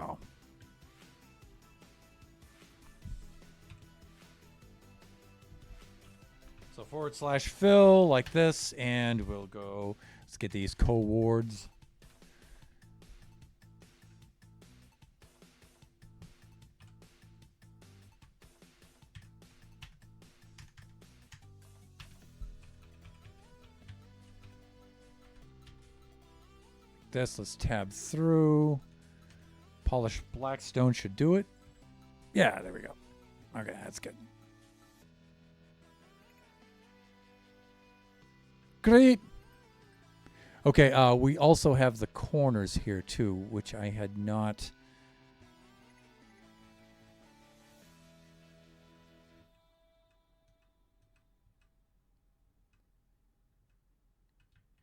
So /fill like this, and we'll go, let's get these co-wards. Let's tab through. Polished blackstone should do it. Yeah, there we go. Okay, that's good. Great. Okay, we also have the corners here too, which I had not.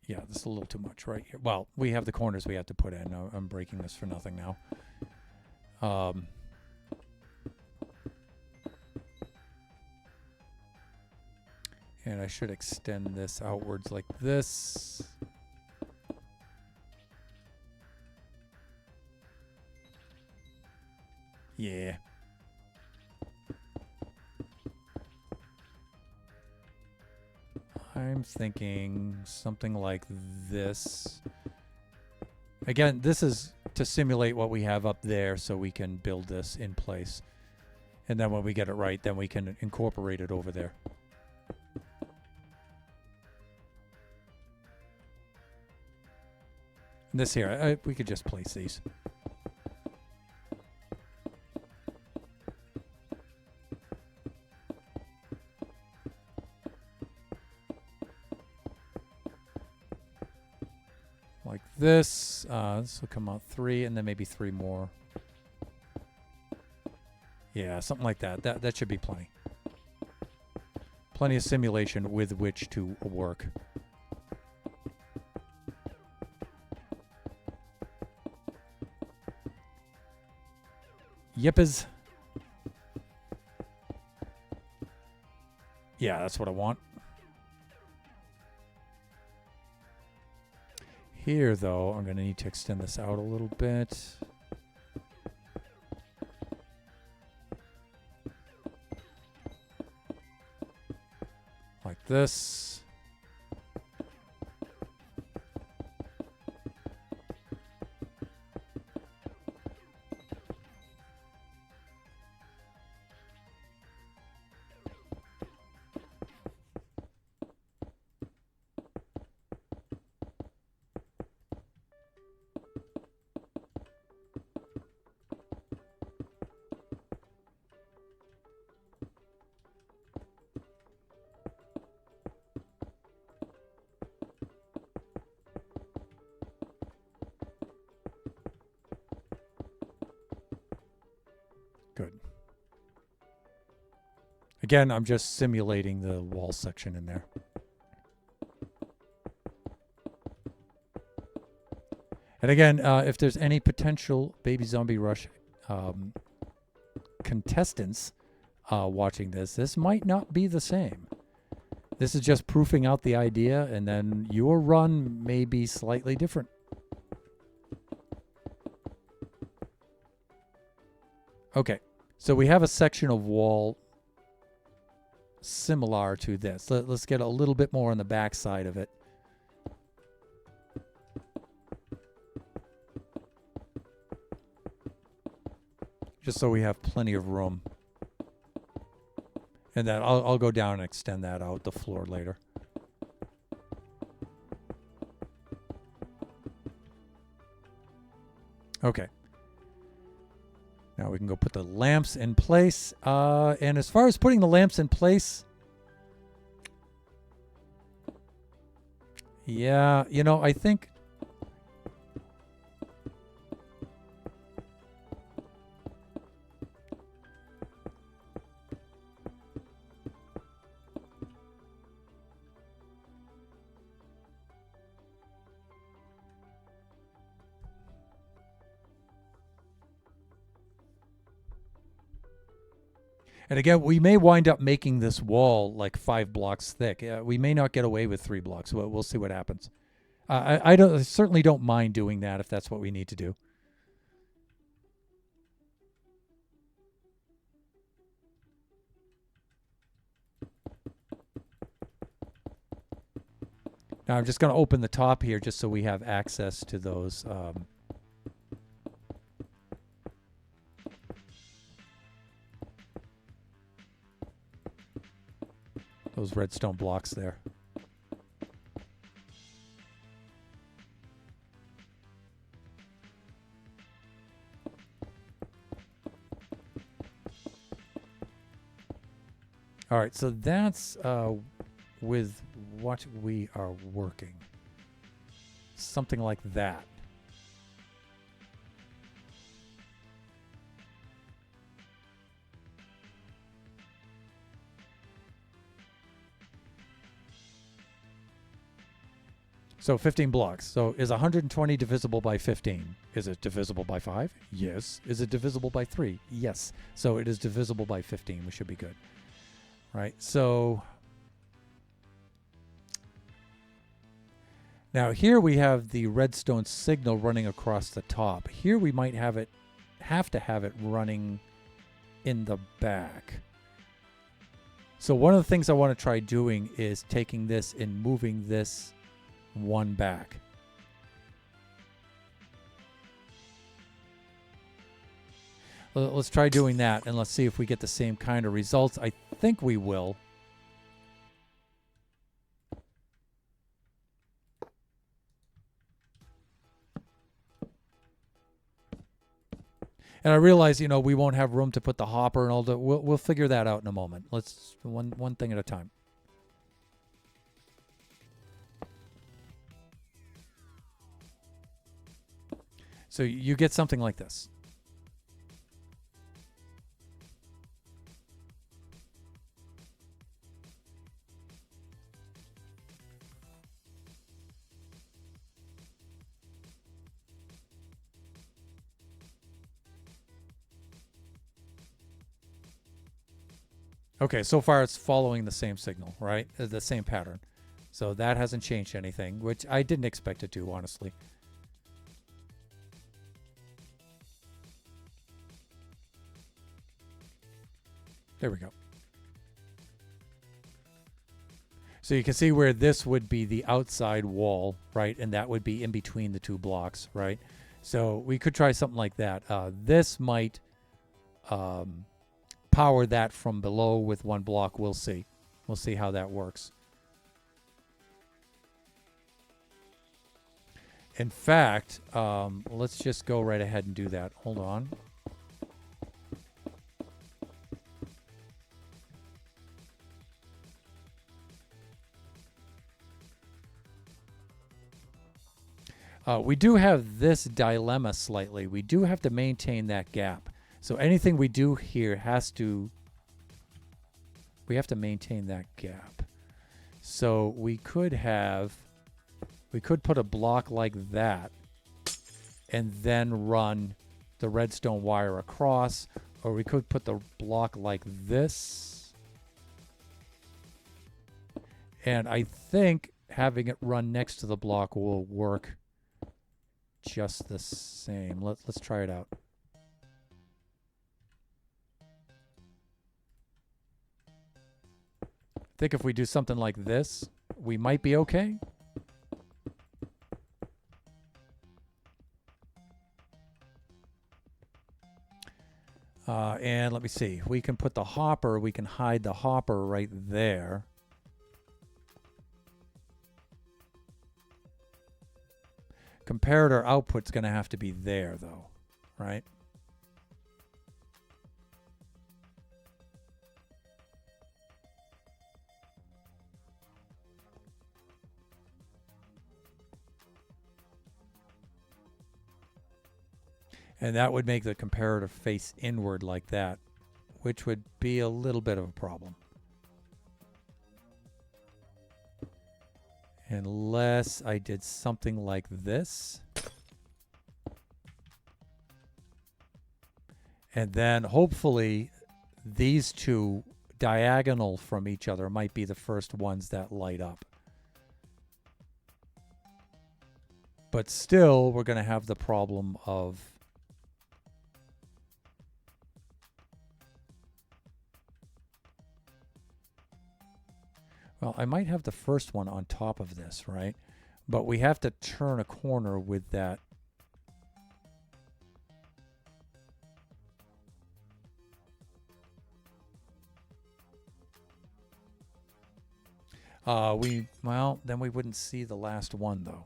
Yeah, this is a little too much right here. Well, we have the corners we have to put in. I'm breaking this for nothing now. And I should extend this outwards like this. Yeah. I'm thinking something like this. Again, this is to simulate what we have up there so we can build this in place. And then when we get it right, then we can incorporate it over there. And this here, we could just place these. Like this. This will come out 3, and then maybe 3 more. Yeah, something like that. That should be plenty. Plenty of simulation with which to work. Yippers. Yeah, that's what I want. Here, though, I'm going to need to extend this out a little bit. Like this. Good. Again, I'm just simulating the wall section in there. And again, if there's any potential Baby Zombie Rush contestants watching this, this might not be the same. This is just proofing out the idea, and then your run may be slightly different. Okay, so we have a section of wall similar to this. Let's get a little bit more on the back side of it. Just so we have plenty of room. And then I'll go down and extend that out the floor later. Okay. Now we can go put the lamps in place. And as far as putting the lamps in place, yeah, you know, I think and again, we may wind up making this wall like 5 blocks thick. We may not get away with 3 blocks. We'll see what happens. I certainly don't mind doing that if that's what we need to do. Now I'm just going to open the top here just so we have access to those. Those redstone blocks there. All right, so that's with what we are working. Something like that. So 15 blocks. So is 120 divisible by 15? Is it divisible by 5? Yes. Is it divisible by 3? Yes. So it is divisible by 15. We should be good. Right. So now here we have the redstone signal running across the top. Here we might have to have it running in the back. So one of the things I want to try doing is taking this and moving this one back. Let's try doing that, and let's see if we get the same kind of results. I think we will. And I realize, you know, we won't have room to put the hopper and all that. We'll figure that out in a moment. Let's one thing at a time. So you get something like this. Okay, so far it's following the same signal, right? The same pattern. So that hasn't changed anything, which I didn't expect it to, honestly. There we go. So you can see where this would be the outside wall, right? And that would be in between the 2 blocks, right? So we could try something like that. This might power that from below with 1 block. We'll see. We'll see how that works. In fact, let's just go right ahead and do that. Hold on. We do have this dilemma slightly. We do have to maintain that gap. So anything we do here we have to maintain that gap. So we could put a block like that and then run the redstone wire across, or we could put the block like this. And I think having it run next to the block will work just the same. Let's try it out. I think if we do something like this, we might be okay. And let me see. We can put the hopper, we can hide the hopper right there. Comparator output's going to have to be there, though. right? And that would make the comparator face inward like that, which would be a little bit of a problem. Unless I did something like this. And then hopefully these two diagonal from each other might be the first ones that light up. But still, we're going to have the problem of well, I might have the first one on top of this, right? But we have to turn a corner with that. Well, then we wouldn't see the last one, though.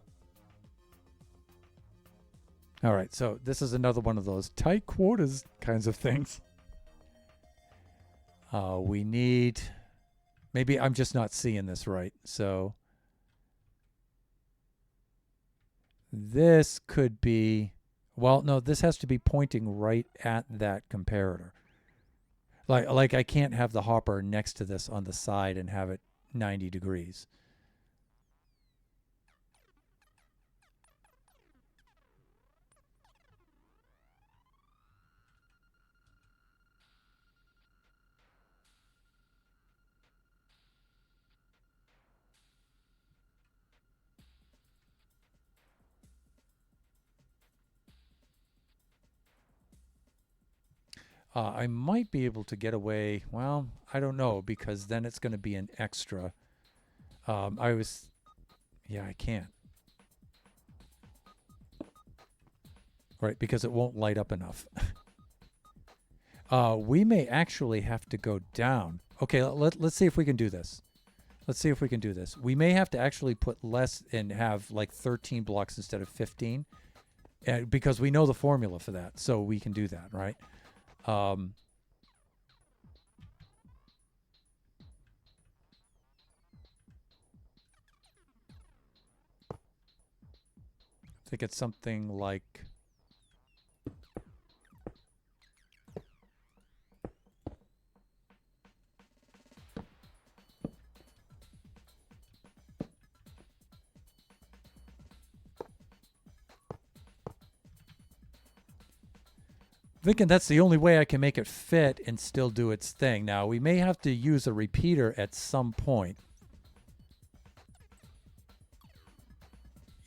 All right, so this is another one of those tight quarters kinds of things. We need... Maybe I'm just not seeing this right. So this could be... Well, no, this has to be pointing right at that comparator. Like I can't have the hopper next to this on the side and have it 90 degrees. I might be able to get away. Well, I don't know, because then it's going to be an extra. Yeah, I can't. Right, because it won't light up enough. We may actually have to go down. Okay, let's see if we can do this. Let's see if we can do this. We may have to actually put less and have like 13 blocks instead of 15. Because we know the formula for that, so we can do that, right? I think it's something like... Thinking that's the only way I can make it fit and still do its thing. Now, we may have to use a repeater at some point.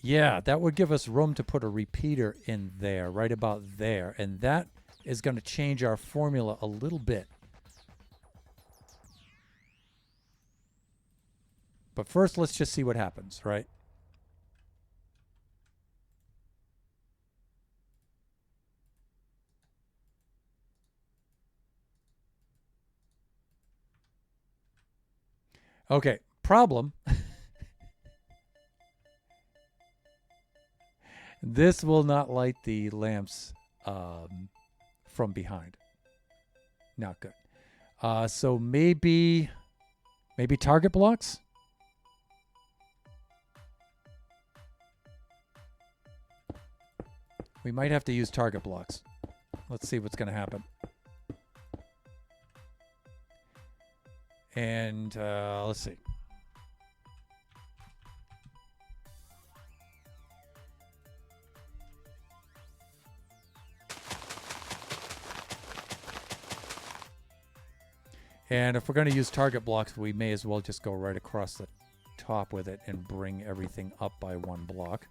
Yeah, that would give us room to put a repeater in there, right about there. And that is going to change our formula a little bit. But first, let's just see what happens, right? Okay, problem. This will not light the lamps from behind. Not good. So maybe target blocks? We might have to use target blocks. Let's see what's going to happen. And let's see. And if we're going to use target blocks, we may as well just go right across the top with it and bring everything up by one block.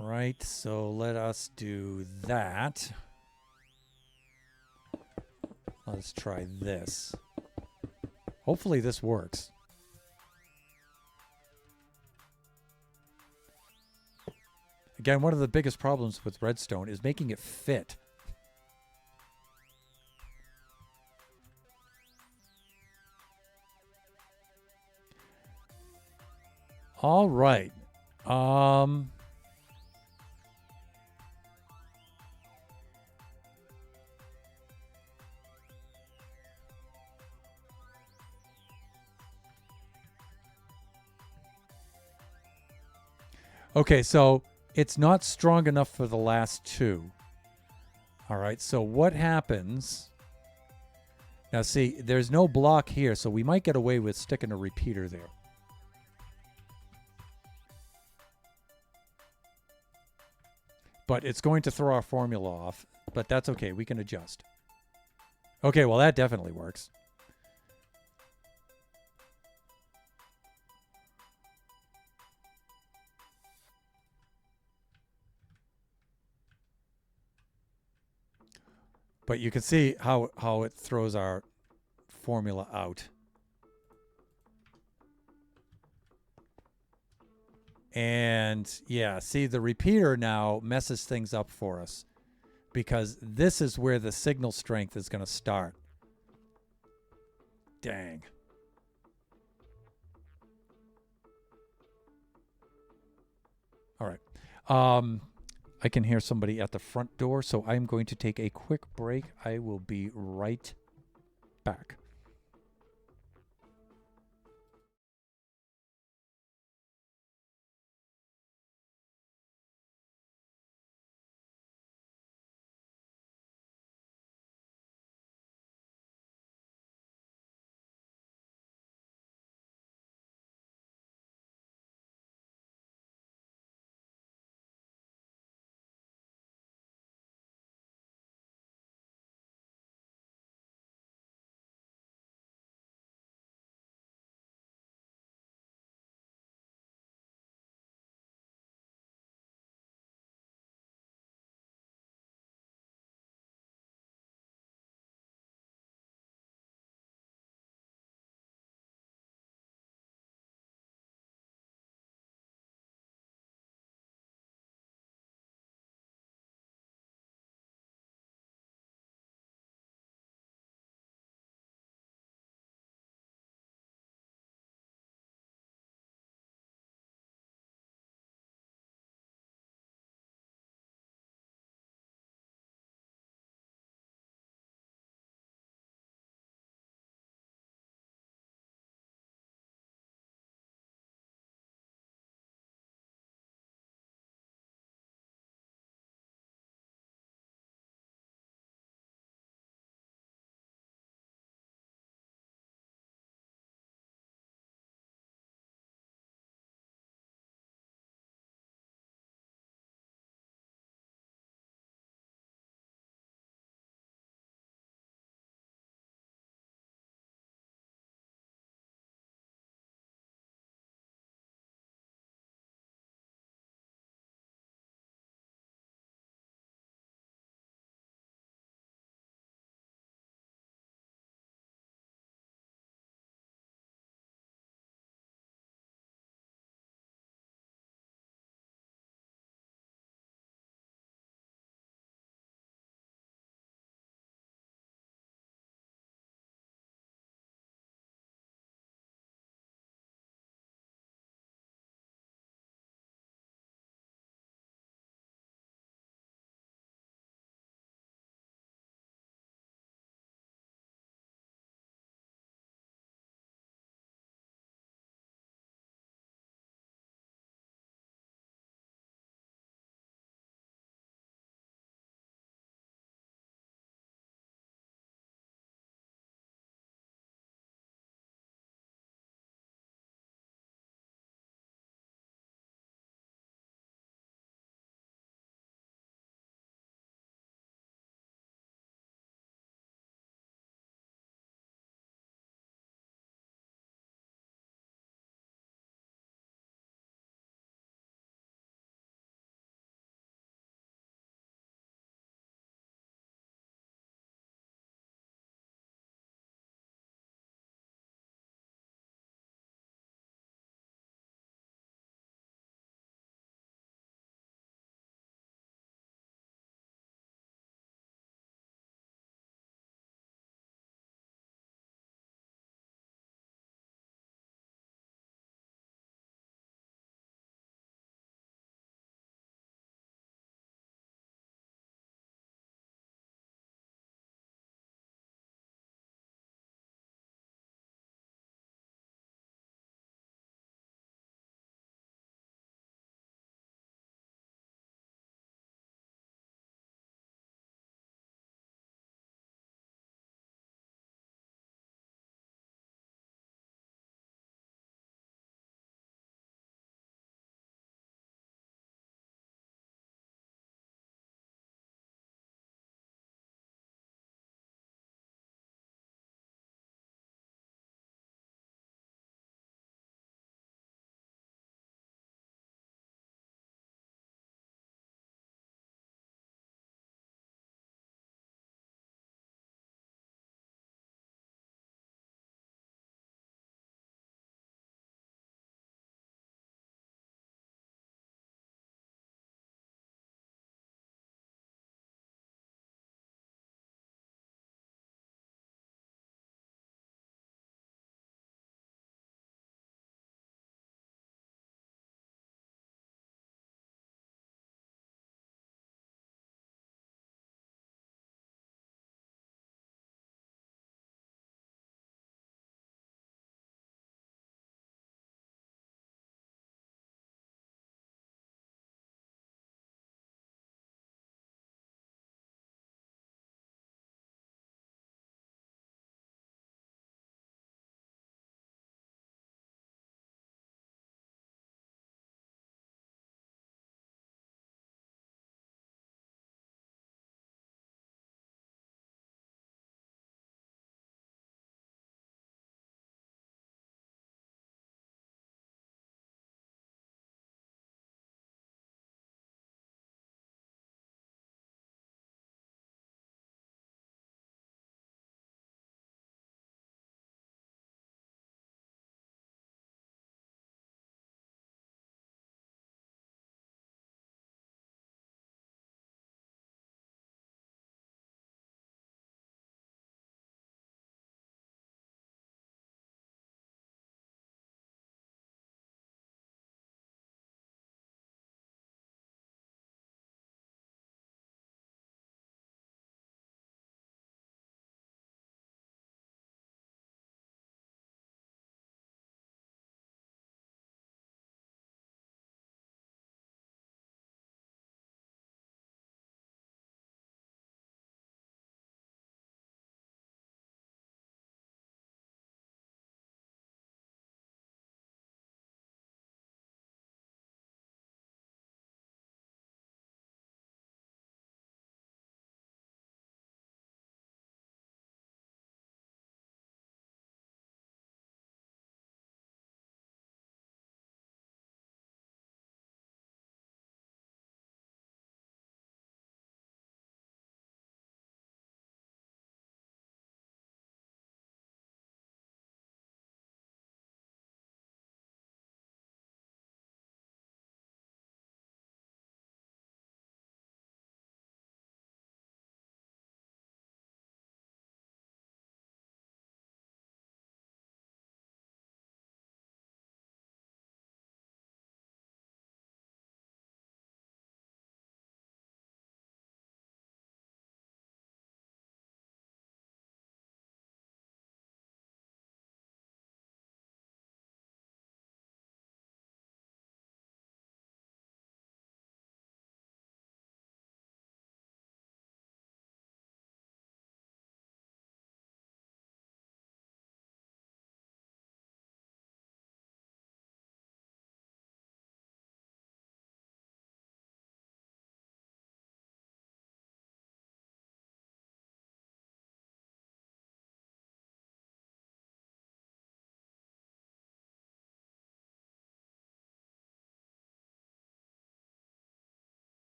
Right, so let us do that. Let's try this. Hopefully this works. Again, one of the biggest problems with redstone is making it fit. All right. Um. Okay, so it's not strong enough for the last two. All right, so what happens? Now, see, there's no block here, so we might get away with sticking a repeater there. But it's going to throw our formula off, but that's okay. We can adjust. Okay, well, that definitely works. But you can see how it throws our formula out. And yeah, see, the repeater now messes things up for us because this is where the signal strength is going to start. Dang. All right. I can hear somebody at the front door, so I'm going to take a quick break. I will be right back.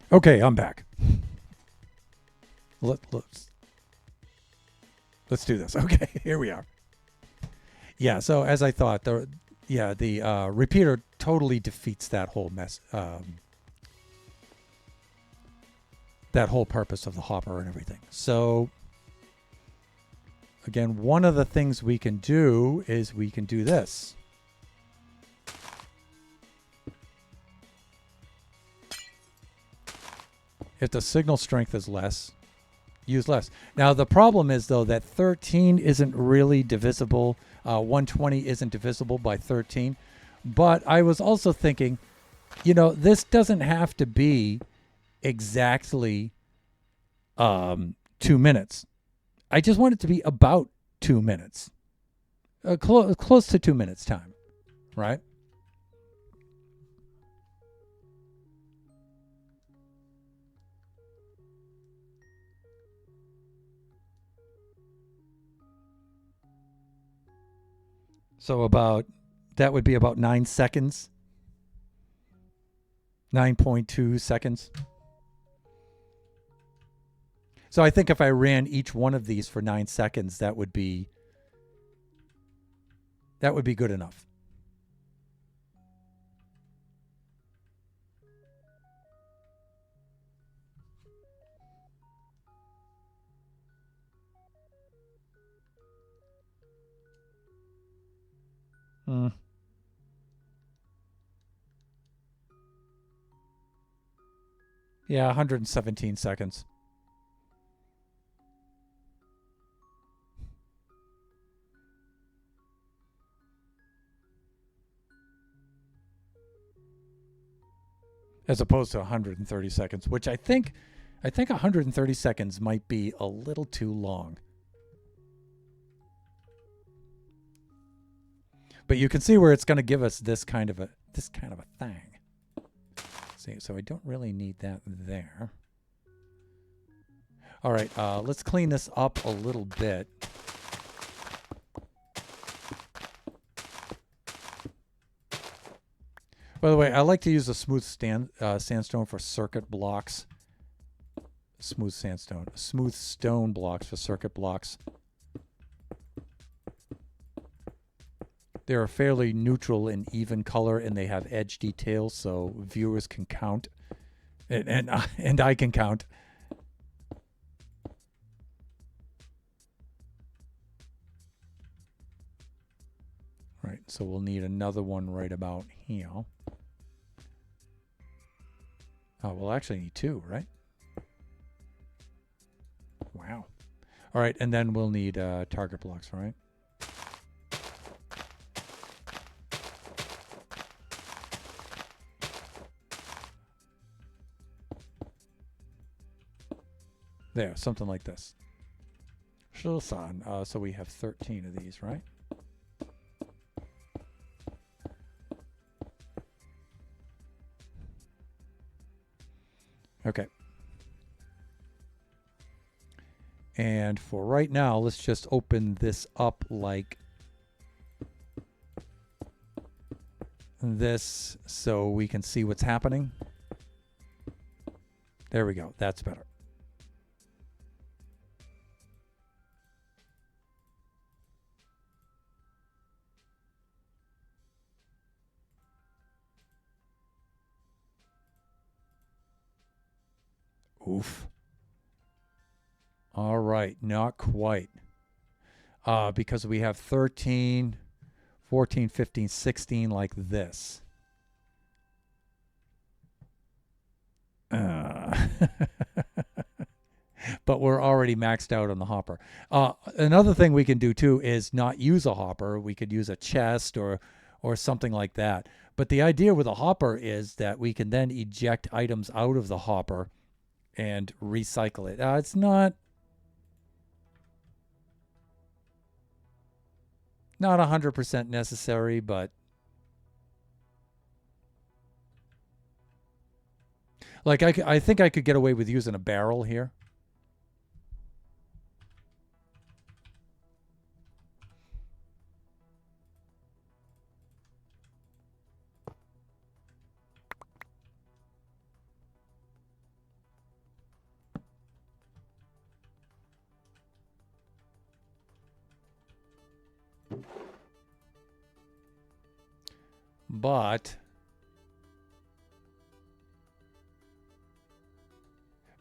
Okay, I'm back. Let's do this. Okay, here we are. Yeah, so as I thought, the repeater totally defeats that whole mess, that whole purpose of the hopper and everything. So again, one of the things we can do is we can do this. If the signal strength is less, use less. Now, the problem is, though, that 13 isn't really divisible. 120 isn't divisible by 13. But I was also thinking, this doesn't have to be exactly 2 minutes. I just want it to be about 2 minutes. Close to 2 minutes time, right? So that would be about 9 seconds. 9.2 seconds. So I think if I ran each one of these for 9 seconds, that would be good enough. Yeah, 117 seconds. As opposed to 130 seconds, which I think 130 seconds might be a little too long. But you can see where it's going to give us this kind of a thing. See, so I don't really need that there. All right, let's clean this up a little bit. By the way, I like to use a smooth sandstone for circuit blocks. Smooth stone blocks for circuit blocks. They're fairly neutral and even color, and they have edge details, so viewers can count, and I can count. Right, so we'll need another one right about here. Oh, we'll actually need 2, right? Wow. All right, and then we'll need target blocks, right? There, something like this. So we have 13 of these, right? Okay. And for right now, let's just open this up like this so we can see what's happening. There we go. That's better. Oof. All right, not quite. Because we have 13, 14, 15, 16 like this. But we're already maxed out on the hopper. Another thing we can do too is not use a hopper. We could use a chest or something like that. But the idea with a hopper is that we can then eject items out of the hopper and recycle it. It's not 100% necessary, but like I think I could get away with using a barrel here. But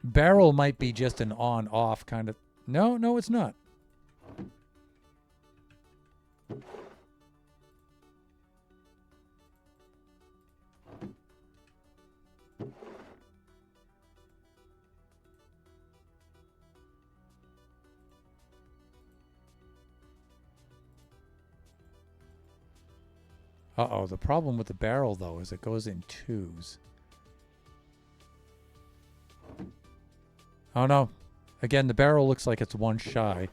barrel might be just an on-off kind of... No, no, it's not. Uh-oh, the problem with the barrel, though, is it goes in twos. Oh, no. Again, the barrel looks like it's one shy.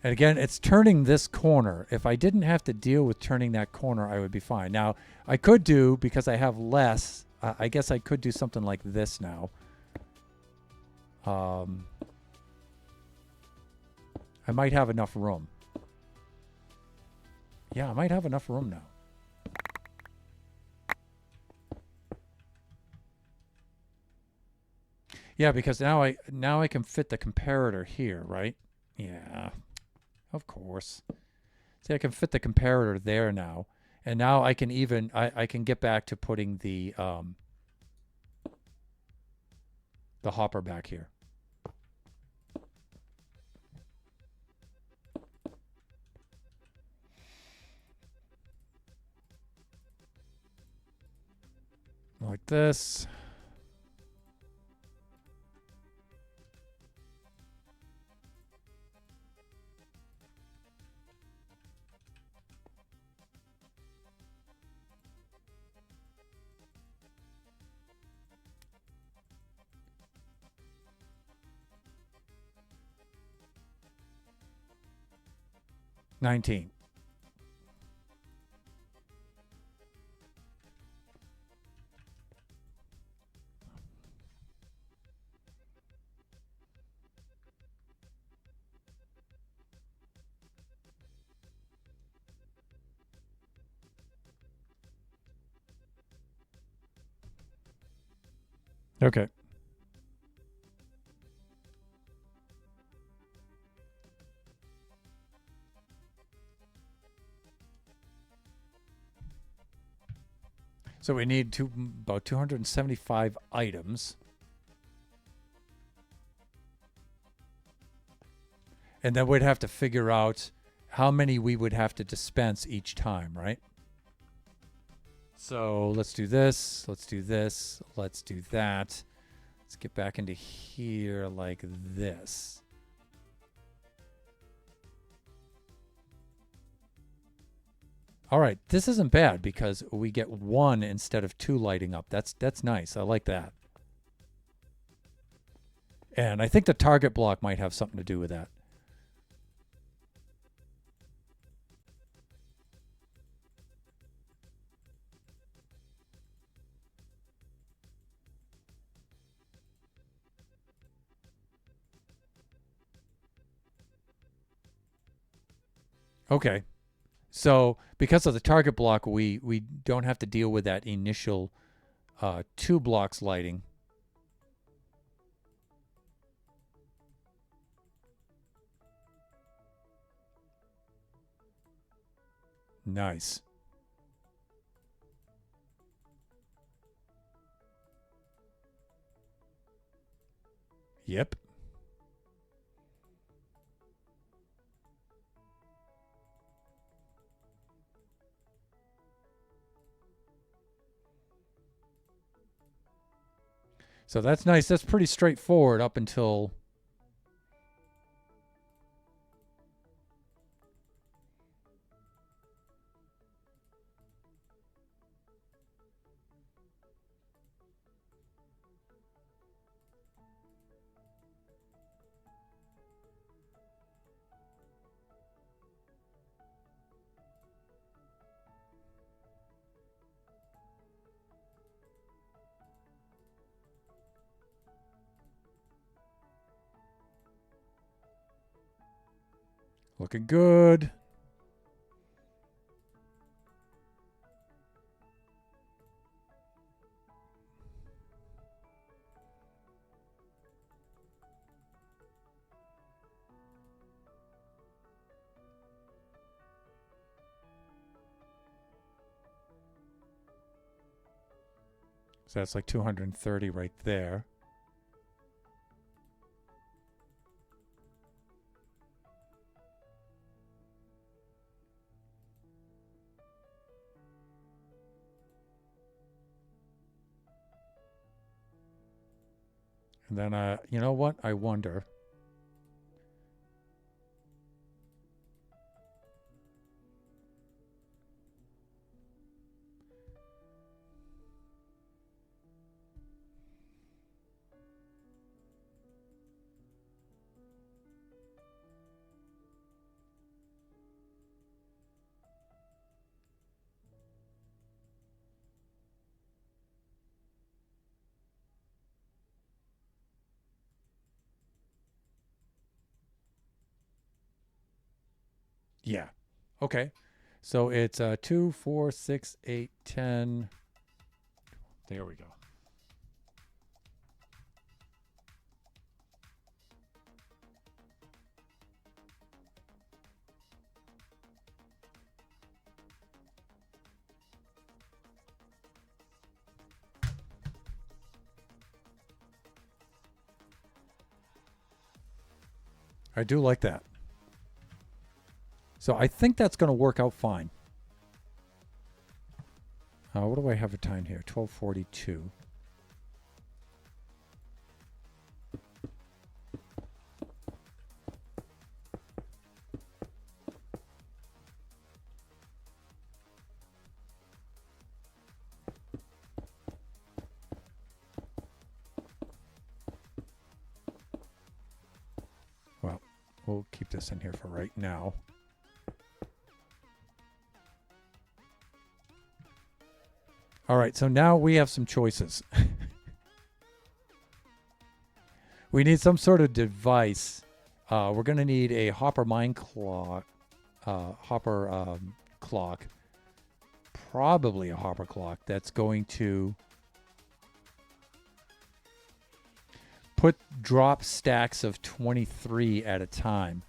And again, it's turning this corner. If I didn't have to deal with turning that corner, I would be fine. Now, I could do, because I have less, I guess I could do something like this now. I might have enough room. Yeah, I might have enough room now. Yeah, because now I can fit the comparator here, right? Yeah. Of course. See, I can fit the comparator there now. And now I can even I can get back to putting the hopper back here. Like this. $19. Okay. So we need about 275 items. And then we'd have to figure out how many we would have to dispense each time, right? So let's do this. Let's do this. Let's do that. Let's get back into here like this. All right, this isn't bad because we get 1 instead of 2 lighting up. That's nice. I like that. And I think the target block might have something to do with that. Okay. So because of the target block, we don't have to deal with that initial 2 blocks lighting. Nice. Yep. So that's nice. That's pretty straightforward up until... Looking good. So that's like 230 right there. And then, you know what? I wonder. Yeah. Okay. So it's 2, 4, 6, 8, 10. There we go. I do like that. So I think that's going to work out fine. What do I have a time here? 12:42. Well, we'll keep this in here for right now. All right, so now we have some choices. We need some sort of device. We're going to need a Hopper mine clock, clock, probably a Hopper clock that's going to put drop stacks of 23 at a time.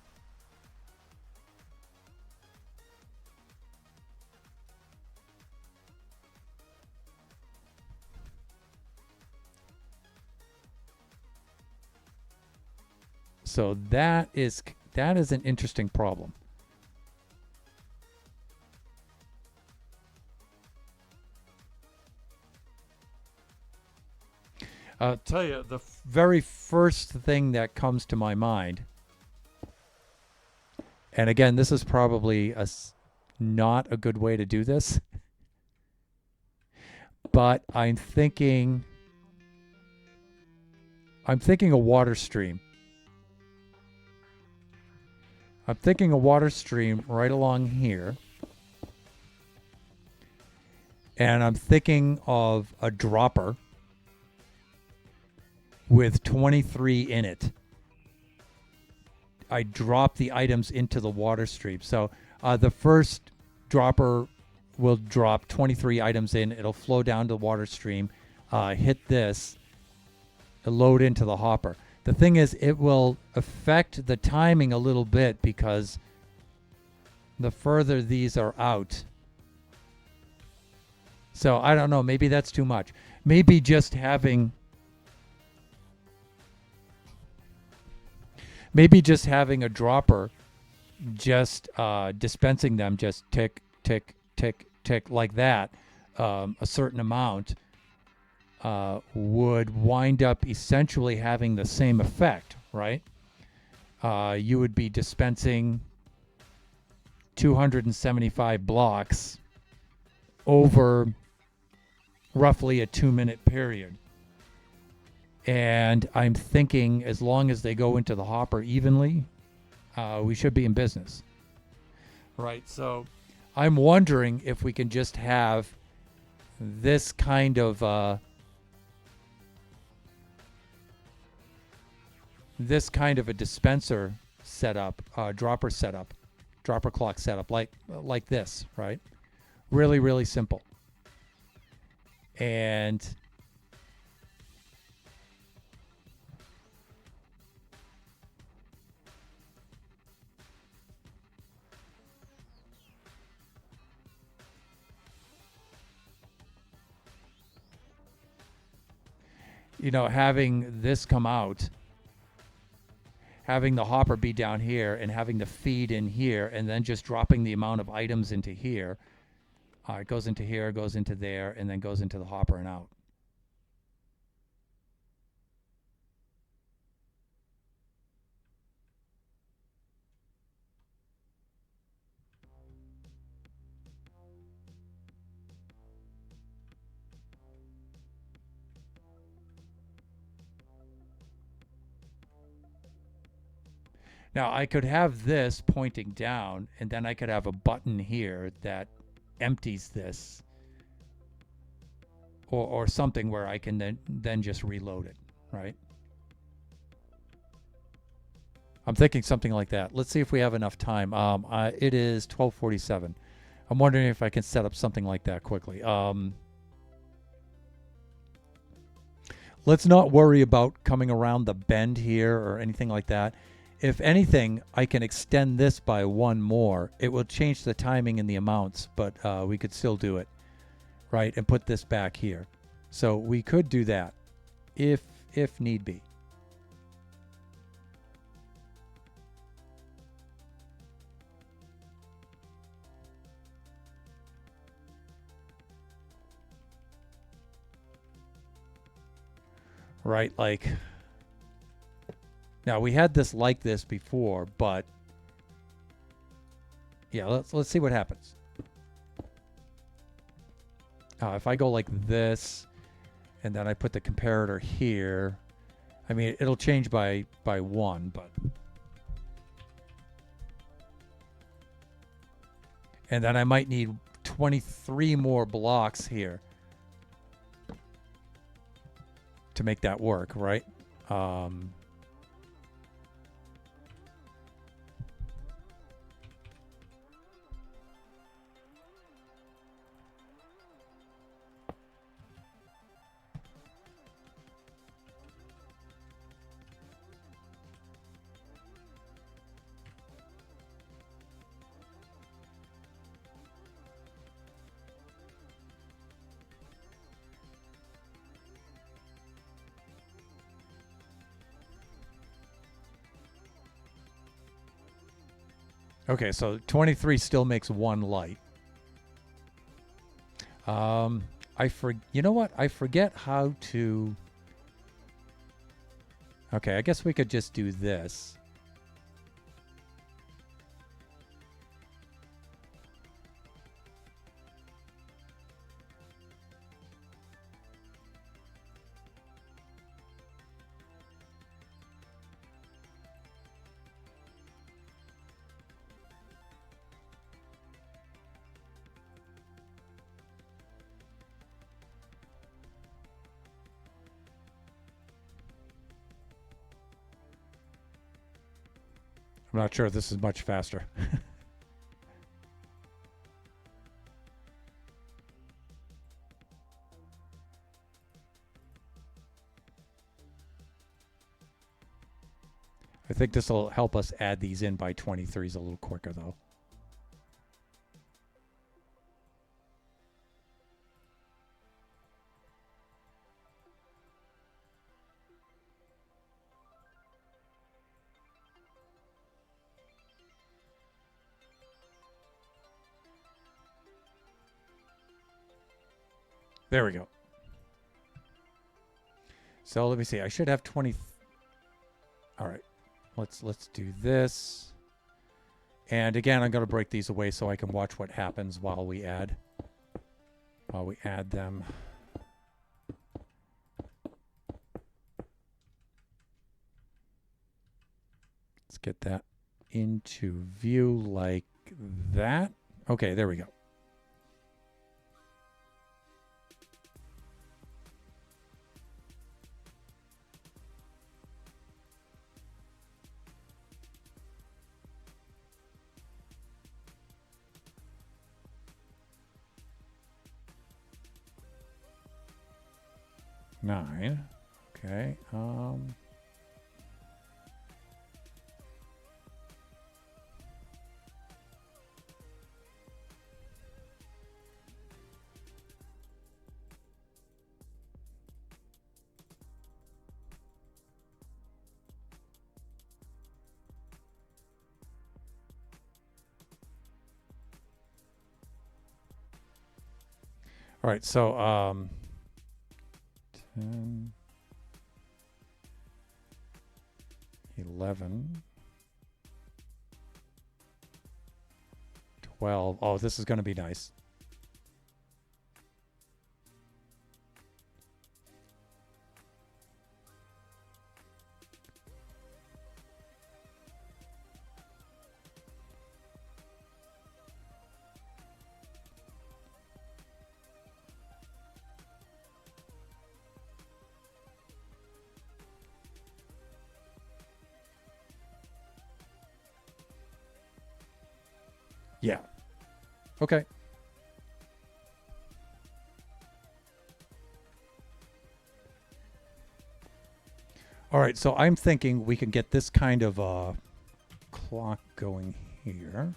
So that is an interesting problem. I'll tell you, the very first thing that comes to my mind, and again, this is probably not a good way to do this, but I'm thinking a water stream. I'm thinking a water stream right along here. And I'm thinking of a dropper with 23 in it. I drop the items into the water stream. So the first dropper will drop 23 items in. It'll flow down to the water stream, hit this, load into the hopper. The thing is, it will affect the timing a little bit because the further these are out. So I don't know. Maybe that's too much. Maybe just having a dropper, just dispensing them, just tick, tick, tick, tick, like that, a certain amount, would wind up essentially having the same effect, right? You would be dispensing 275 blocks over roughly a 2-minute period. And I'm thinking as long as they go into the hopper evenly, we should be in business. Right, so I'm wondering if we can just have this kind of a dispenser setup, dropper clock setup, like this, right? Really, really simple. And having this come out, having the hopper be down here and having the feed in here, and then just dropping the amount of items into here. It goes into here, goes into there, and then goes into the hopper and out. Now, I could have this pointing down, and then I could have a button here that empties this, or something where I can then just reload it, right? I'm thinking something like that. Let's see if we have enough time. It is 12:47. I'm wondering if I can set up something like that quickly. Let's not worry about coming around the bend here or anything like that. If anything, I can extend this by one more. It will change the timing and the amounts, but we could still do it, right? And put this back here. So we could do that if need be. Right, like... Now, we had this like this before, but... Yeah, let's see what happens. If I go like this, and then I put the comparator here... I mean, it'll change by one, but... And then I might need 23 more blocks here to make that work, right? Okay, so 23 still makes one light. You know what? I forget how to... Okay, I guess we could just do this. I'm not sure if this is much faster. I think this will help us add these in by 23s a little quicker, though. There we go. So let me see. I should have 20. All right. Let's do this. And again, I'm going to break these away so I can watch what happens while we add them. Let's get that into view like that. Okay, there we go. Nine. Okay. All right, so 10, 11, 12. Oh, this is going to be nice. Yeah. Okay. All right, so I'm thinking we can get this kind of clock going here.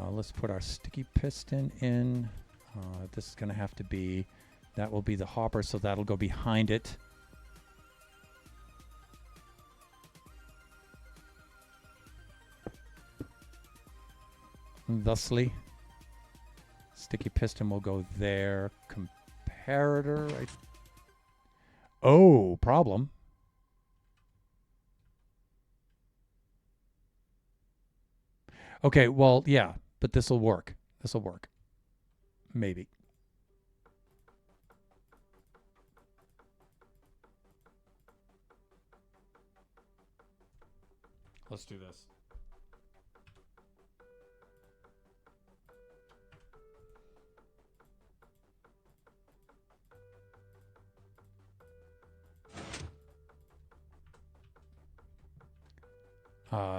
Let's put our sticky piston in. This is going to have to be, that will be the hopper, so that'll go behind it. Thusly, sticky piston will go there. Comparator. Oh, problem. Okay, well, yeah, but this will work. This will work. Maybe. Let's do this.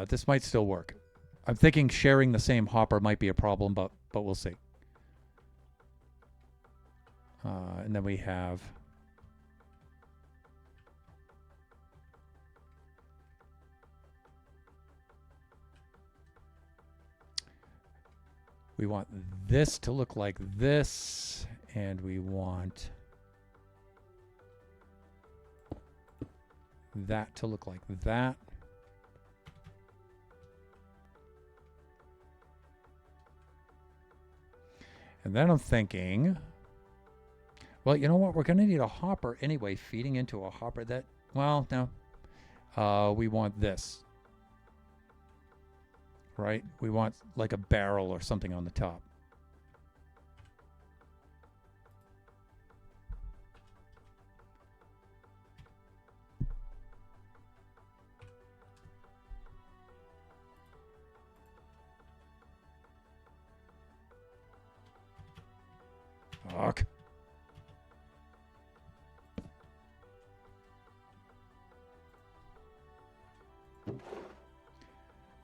This might still work. I'm thinking sharing the same hopper might be a problem, but we'll see. And then we have we want this to look like this, and we want that to look like that. And then I'm thinking, well, you know what? We're going to need a hopper anyway, feeding into a hopper that, well, no. We want this. Right? We want like a barrel or something on the top. Fuck.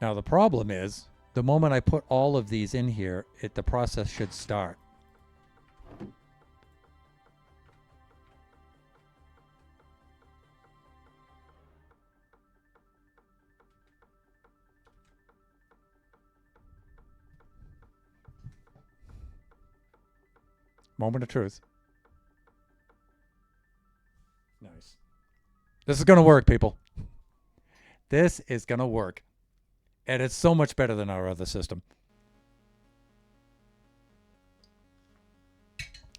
Now the problem is, the moment I put all of these in here, the process should start. Moment of truth. Nice. This is going to work, people. This is going to work. And it's so much better than our other system.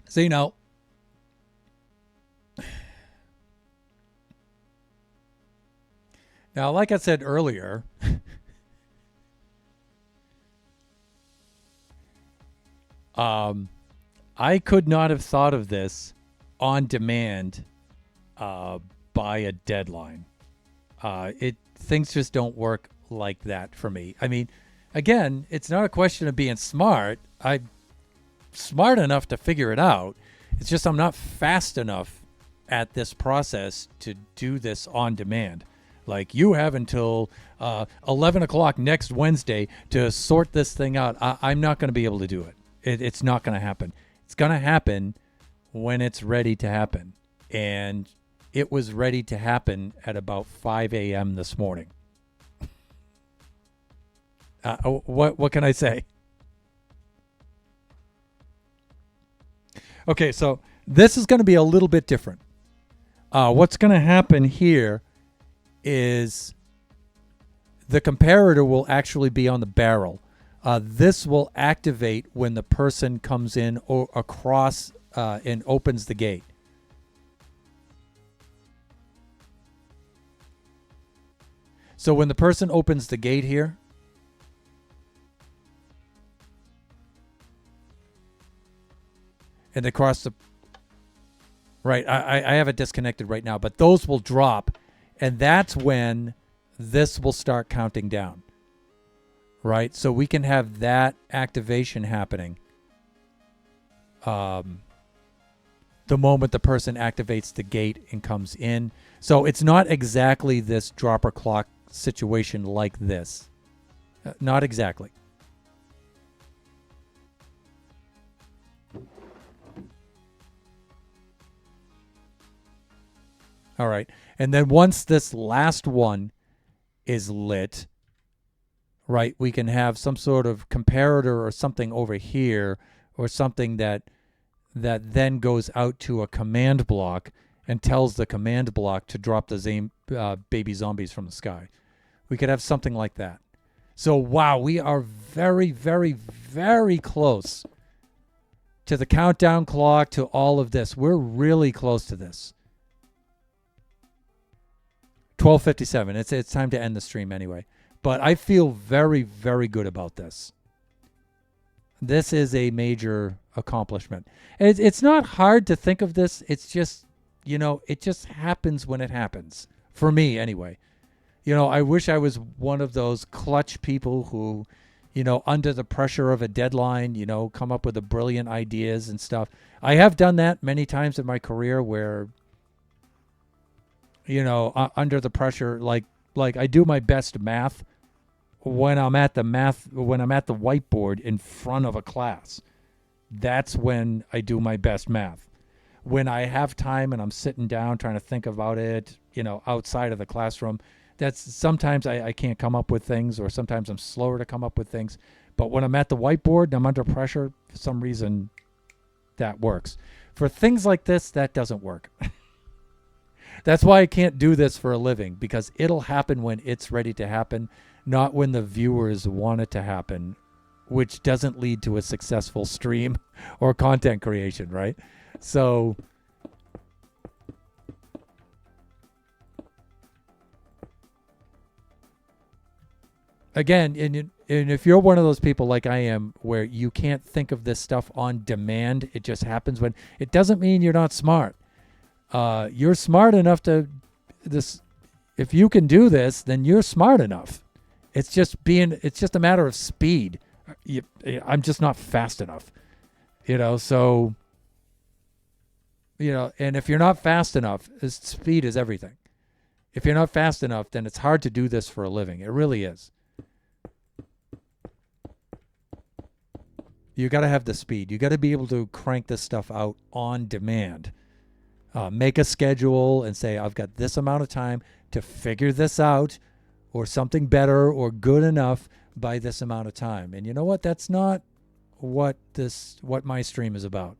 See, now, like I said earlier, I could not have thought of this on demand by a deadline. Things just don't work like that for me. I mean, again, it's not a question of being smart. I'm smart enough to figure it out. It's just I'm not fast enough at this process to do this on demand. Like, you have until 11 o'clock next Wednesday to sort this thing out. I'm not going to be able to do it. It's not going to happen. It's going to happen when it's ready to happen. And it was ready to happen at about 5 a.m. this morning. What can I say? Okay, so this is going to be a little bit different. What's going to happen here is the comparator will actually be on the barrel. This will activate when the person comes in or across and opens the gate. So when the person opens the gate here, and they cross the... Right, I have it disconnected right now, but those will drop, and that's when this will start counting down. Right, so we can have that activation happening the moment the person activates the gate and comes in. So it's not exactly this dropper clock situation like this. Not exactly. All right. And then once this last one is lit, right, we can have some sort of comparator or something over here, or something that then goes out to a command block and tells the command block to drop the baby zombies from the sky. We could have something like that. So, wow, we are very, very, very close to the countdown clock, to all of this. We're really close to this. 12:57. It's time to end the stream anyway. But I feel very, very good about this. This is a major accomplishment. And it's not hard to think of this. It's just, it just happens when it happens. For me, anyway. I wish I was one of those clutch people who, under the pressure of a deadline, come up with the brilliant ideas and stuff. I have done that many times in my career where, under the pressure, like I do my best math when I'm at the whiteboard in front of a class. That's when I do my best math. When I have time and I'm sitting down trying to think about it, outside of the classroom, that's sometimes I can't come up with things, or sometimes I'm slower to come up with things. But when I'm at the whiteboard and I'm under pressure, for some reason, that works. For things like this, that doesn't work. That's why I can't do this for a living, because it'll happen when it's ready to happen, not when the viewers want it to happen, which doesn't lead to a successful stream or content creation, right? So again, and if you're one of those people like I am, where you can't think of this stuff on demand, it just happens when... It doesn't mean you're not smart. You're smart enough to this. If you can do this, then you're smart enough. It's just a matter of speed. I'm just not fast enough, so, and if you're not fast enough, speed is everything. If you're not fast enough, then it's hard to do this for a living. It really is. You got to have the speed. You got to be able to crank this stuff out on demand. Make a schedule and say, I've got this amount of time to figure this out, or something better or good enough by this amount of time. And you know what? That's not what my stream is about.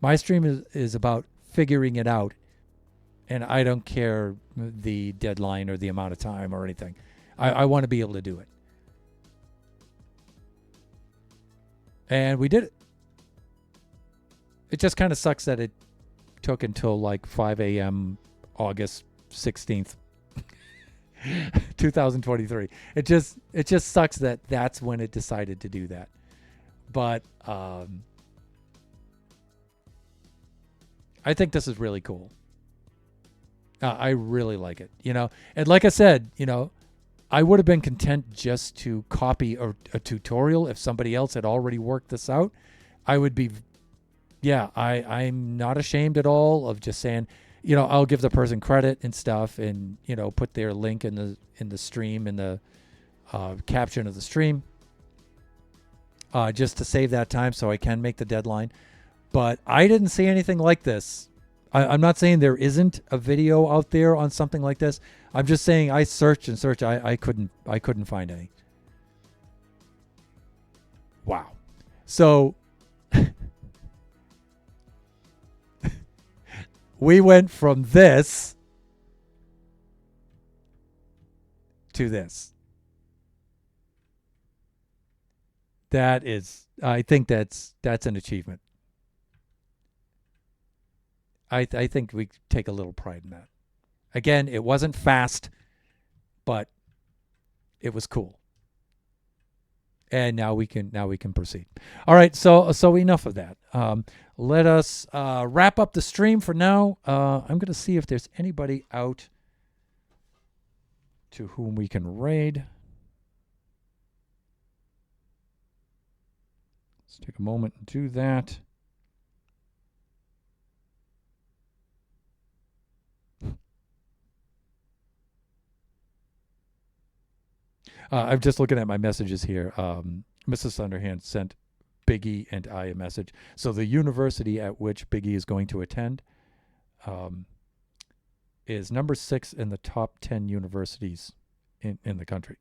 My stream is about figuring it out, and I don't care the deadline or the amount of time or anything. I want to be able to do it. And we did it. It just kind of sucks that it took until like 5 a.m. August 16th, 2023. It just sucks that that's when it decided to do that. But I think this is really cool. I really like it, And like I said, I would have been content just to copy a tutorial if somebody else had already worked this out. I would be... Yeah, I'm not ashamed at all of just saying, I'll give the person credit and stuff, and put their link in the stream, in the caption of the stream, just to save that time so I can make the deadline. But I didn't see anything like this. I'm not saying there isn't a video out there on something like this. I'm just saying I searched and searched. I couldn't find any. Wow. So we went from this to this. I think that's an achievement. I think we take a little pride in that. Again, it wasn't fast, but it was cool. And now we can proceed. All right, so enough of that. Let us wrap up the stream for now. I'm going to see if there's anybody out to whom we can raid. Let's take a moment and do that. I'm just looking at my messages here. Mrs. Thunderhand sent Biggie and I a message. So the university at which Biggie is going to attend is number 6 in the top 10 universities in the country,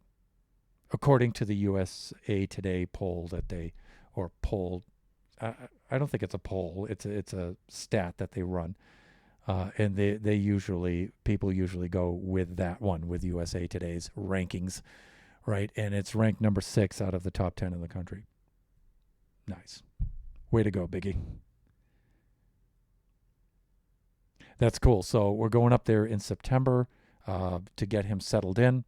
according to the USA Today poll that they, or poll, I don't think it's a poll. It's a stat that they run. And people usually go with that one, with USA Today's rankings. Right, and it's ranked number 6 out of the top 10 in the country. Nice. Way to go, Biggie. That's cool. So we're going up there in September to get him settled in,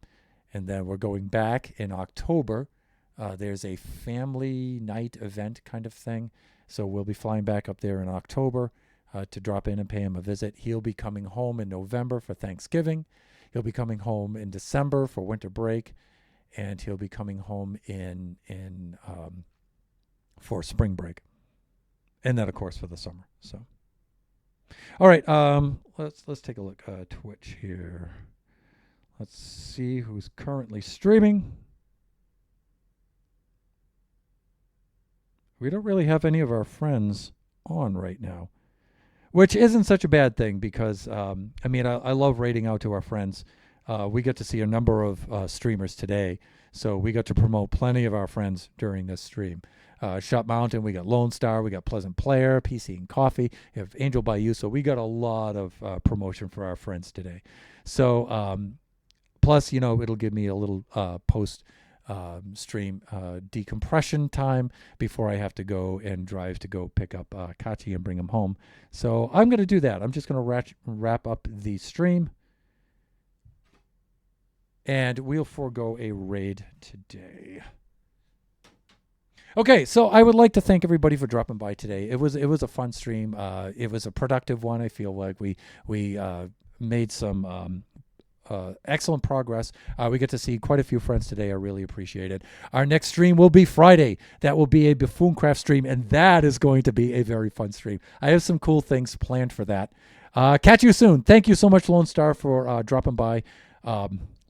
and then we're going back in October. There's a family night event kind of thing, so we'll be flying back up there in October to drop in and pay him a visit. He'll be coming home in November for Thanksgiving. He'll be coming home in December for winter break. And he'll be coming home in for spring break, and then of course for the summer. So, all right, let's take a look at Twitch here. Let's see who's currently streaming. We don't really have any of our friends on right now, which isn't such a bad thing because I love raiding out to our friends. We get to see a number of streamers today, so we got to promote plenty of our friends during this stream. Shop Mountain, we got Lone Star, we got Pleasant Player, PC and Coffee, we have Angel by You, so we got a lot of promotion for our friends today. So, plus, it'll give me a little post stream decompression time before I have to go and drive to go pick up Kachi and bring him home. So I'm going to do that. I'm just going to wrap up the stream. And we'll forego a raid today. Okay, so I would like to thank everybody for dropping by today. It was a fun stream. It was a productive one. I feel like we made some excellent progress. We get to see quite a few friends today. I really appreciate it. Our next stream will be Friday. That will be a Buffooncraft stream, and that is going to be a very fun stream. I have some cool things planned for that. Catch you soon. Thank you so much, Lone Star, for dropping by.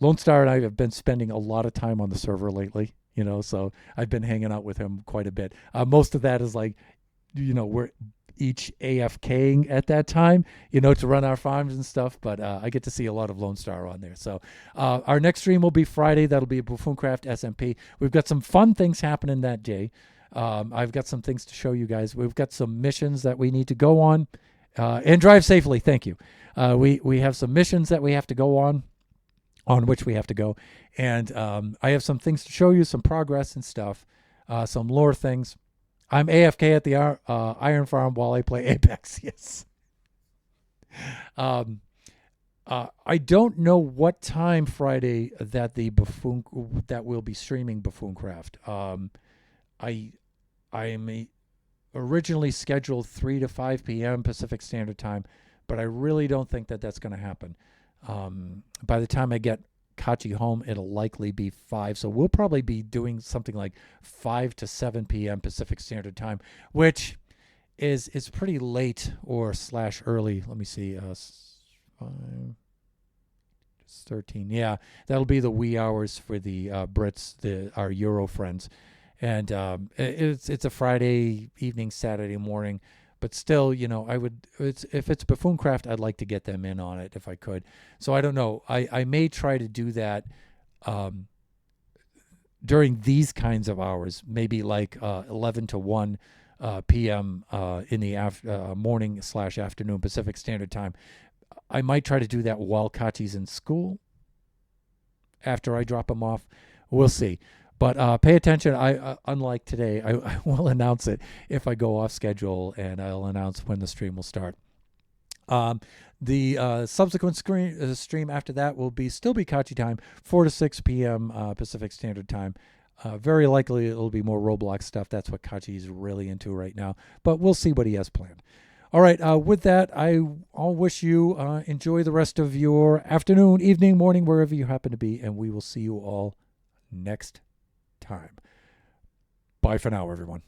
Lone Star and I have been spending a lot of time on the server lately, so I've been hanging out with him quite a bit. Most of that is like, we're each AFKing at that time, to run our farms and stuff, but I get to see a lot of Lone Star on there. So our next stream will be Friday. That'll be a Buffooncraft SMP. We've got some fun things happening that day. I've got some things to show you guys. We've got some missions that we need to go on and drive safely. Thank you. We have some missions that we have to go on which we have to go. And I have some things to show you, some progress and stuff, some lore things. I'm AFK at the Iron Farm while I play Apex, yes. I don't know what time Friday that that we'll be streaming Buffooncraft. I am originally scheduled 3 to 5 p.m. Pacific Standard Time, but I really don't think that that's going to happen. By the time I get Kachi home, it'll likely be 5. So we'll probably be doing something like 5 to 7 p.m. Pacific Standard Time, which is pretty late or / early. Let me see. 5, 13. Yeah, that'll be the wee hours for the Brits, our Euro friends. And it's a Friday evening, Saturday morning. But still, if it's Buffooncraft, I'd like to get them in on it if I could. So I don't know. I may try to do that during these kinds of hours, maybe like 11 to 1 p.m. In the morning / afternoon Pacific Standard Time. I might try to do that while Kachi's in school after I drop him off. We'll see. But pay attention. I unlike today, I will announce it if I go off schedule, and I'll announce when the stream will start. The subsequent stream after that will still be Kachi time, 4 to 6 p.m. Pacific Standard Time. Very likely it'll be more Roblox stuff. That's what Kachi's really into right now. But we'll see what he has planned. All right. With that, I'll wish you enjoy the rest of your afternoon, evening, morning, wherever you happen to be, and we will see you all next time. Bye for now, everyone.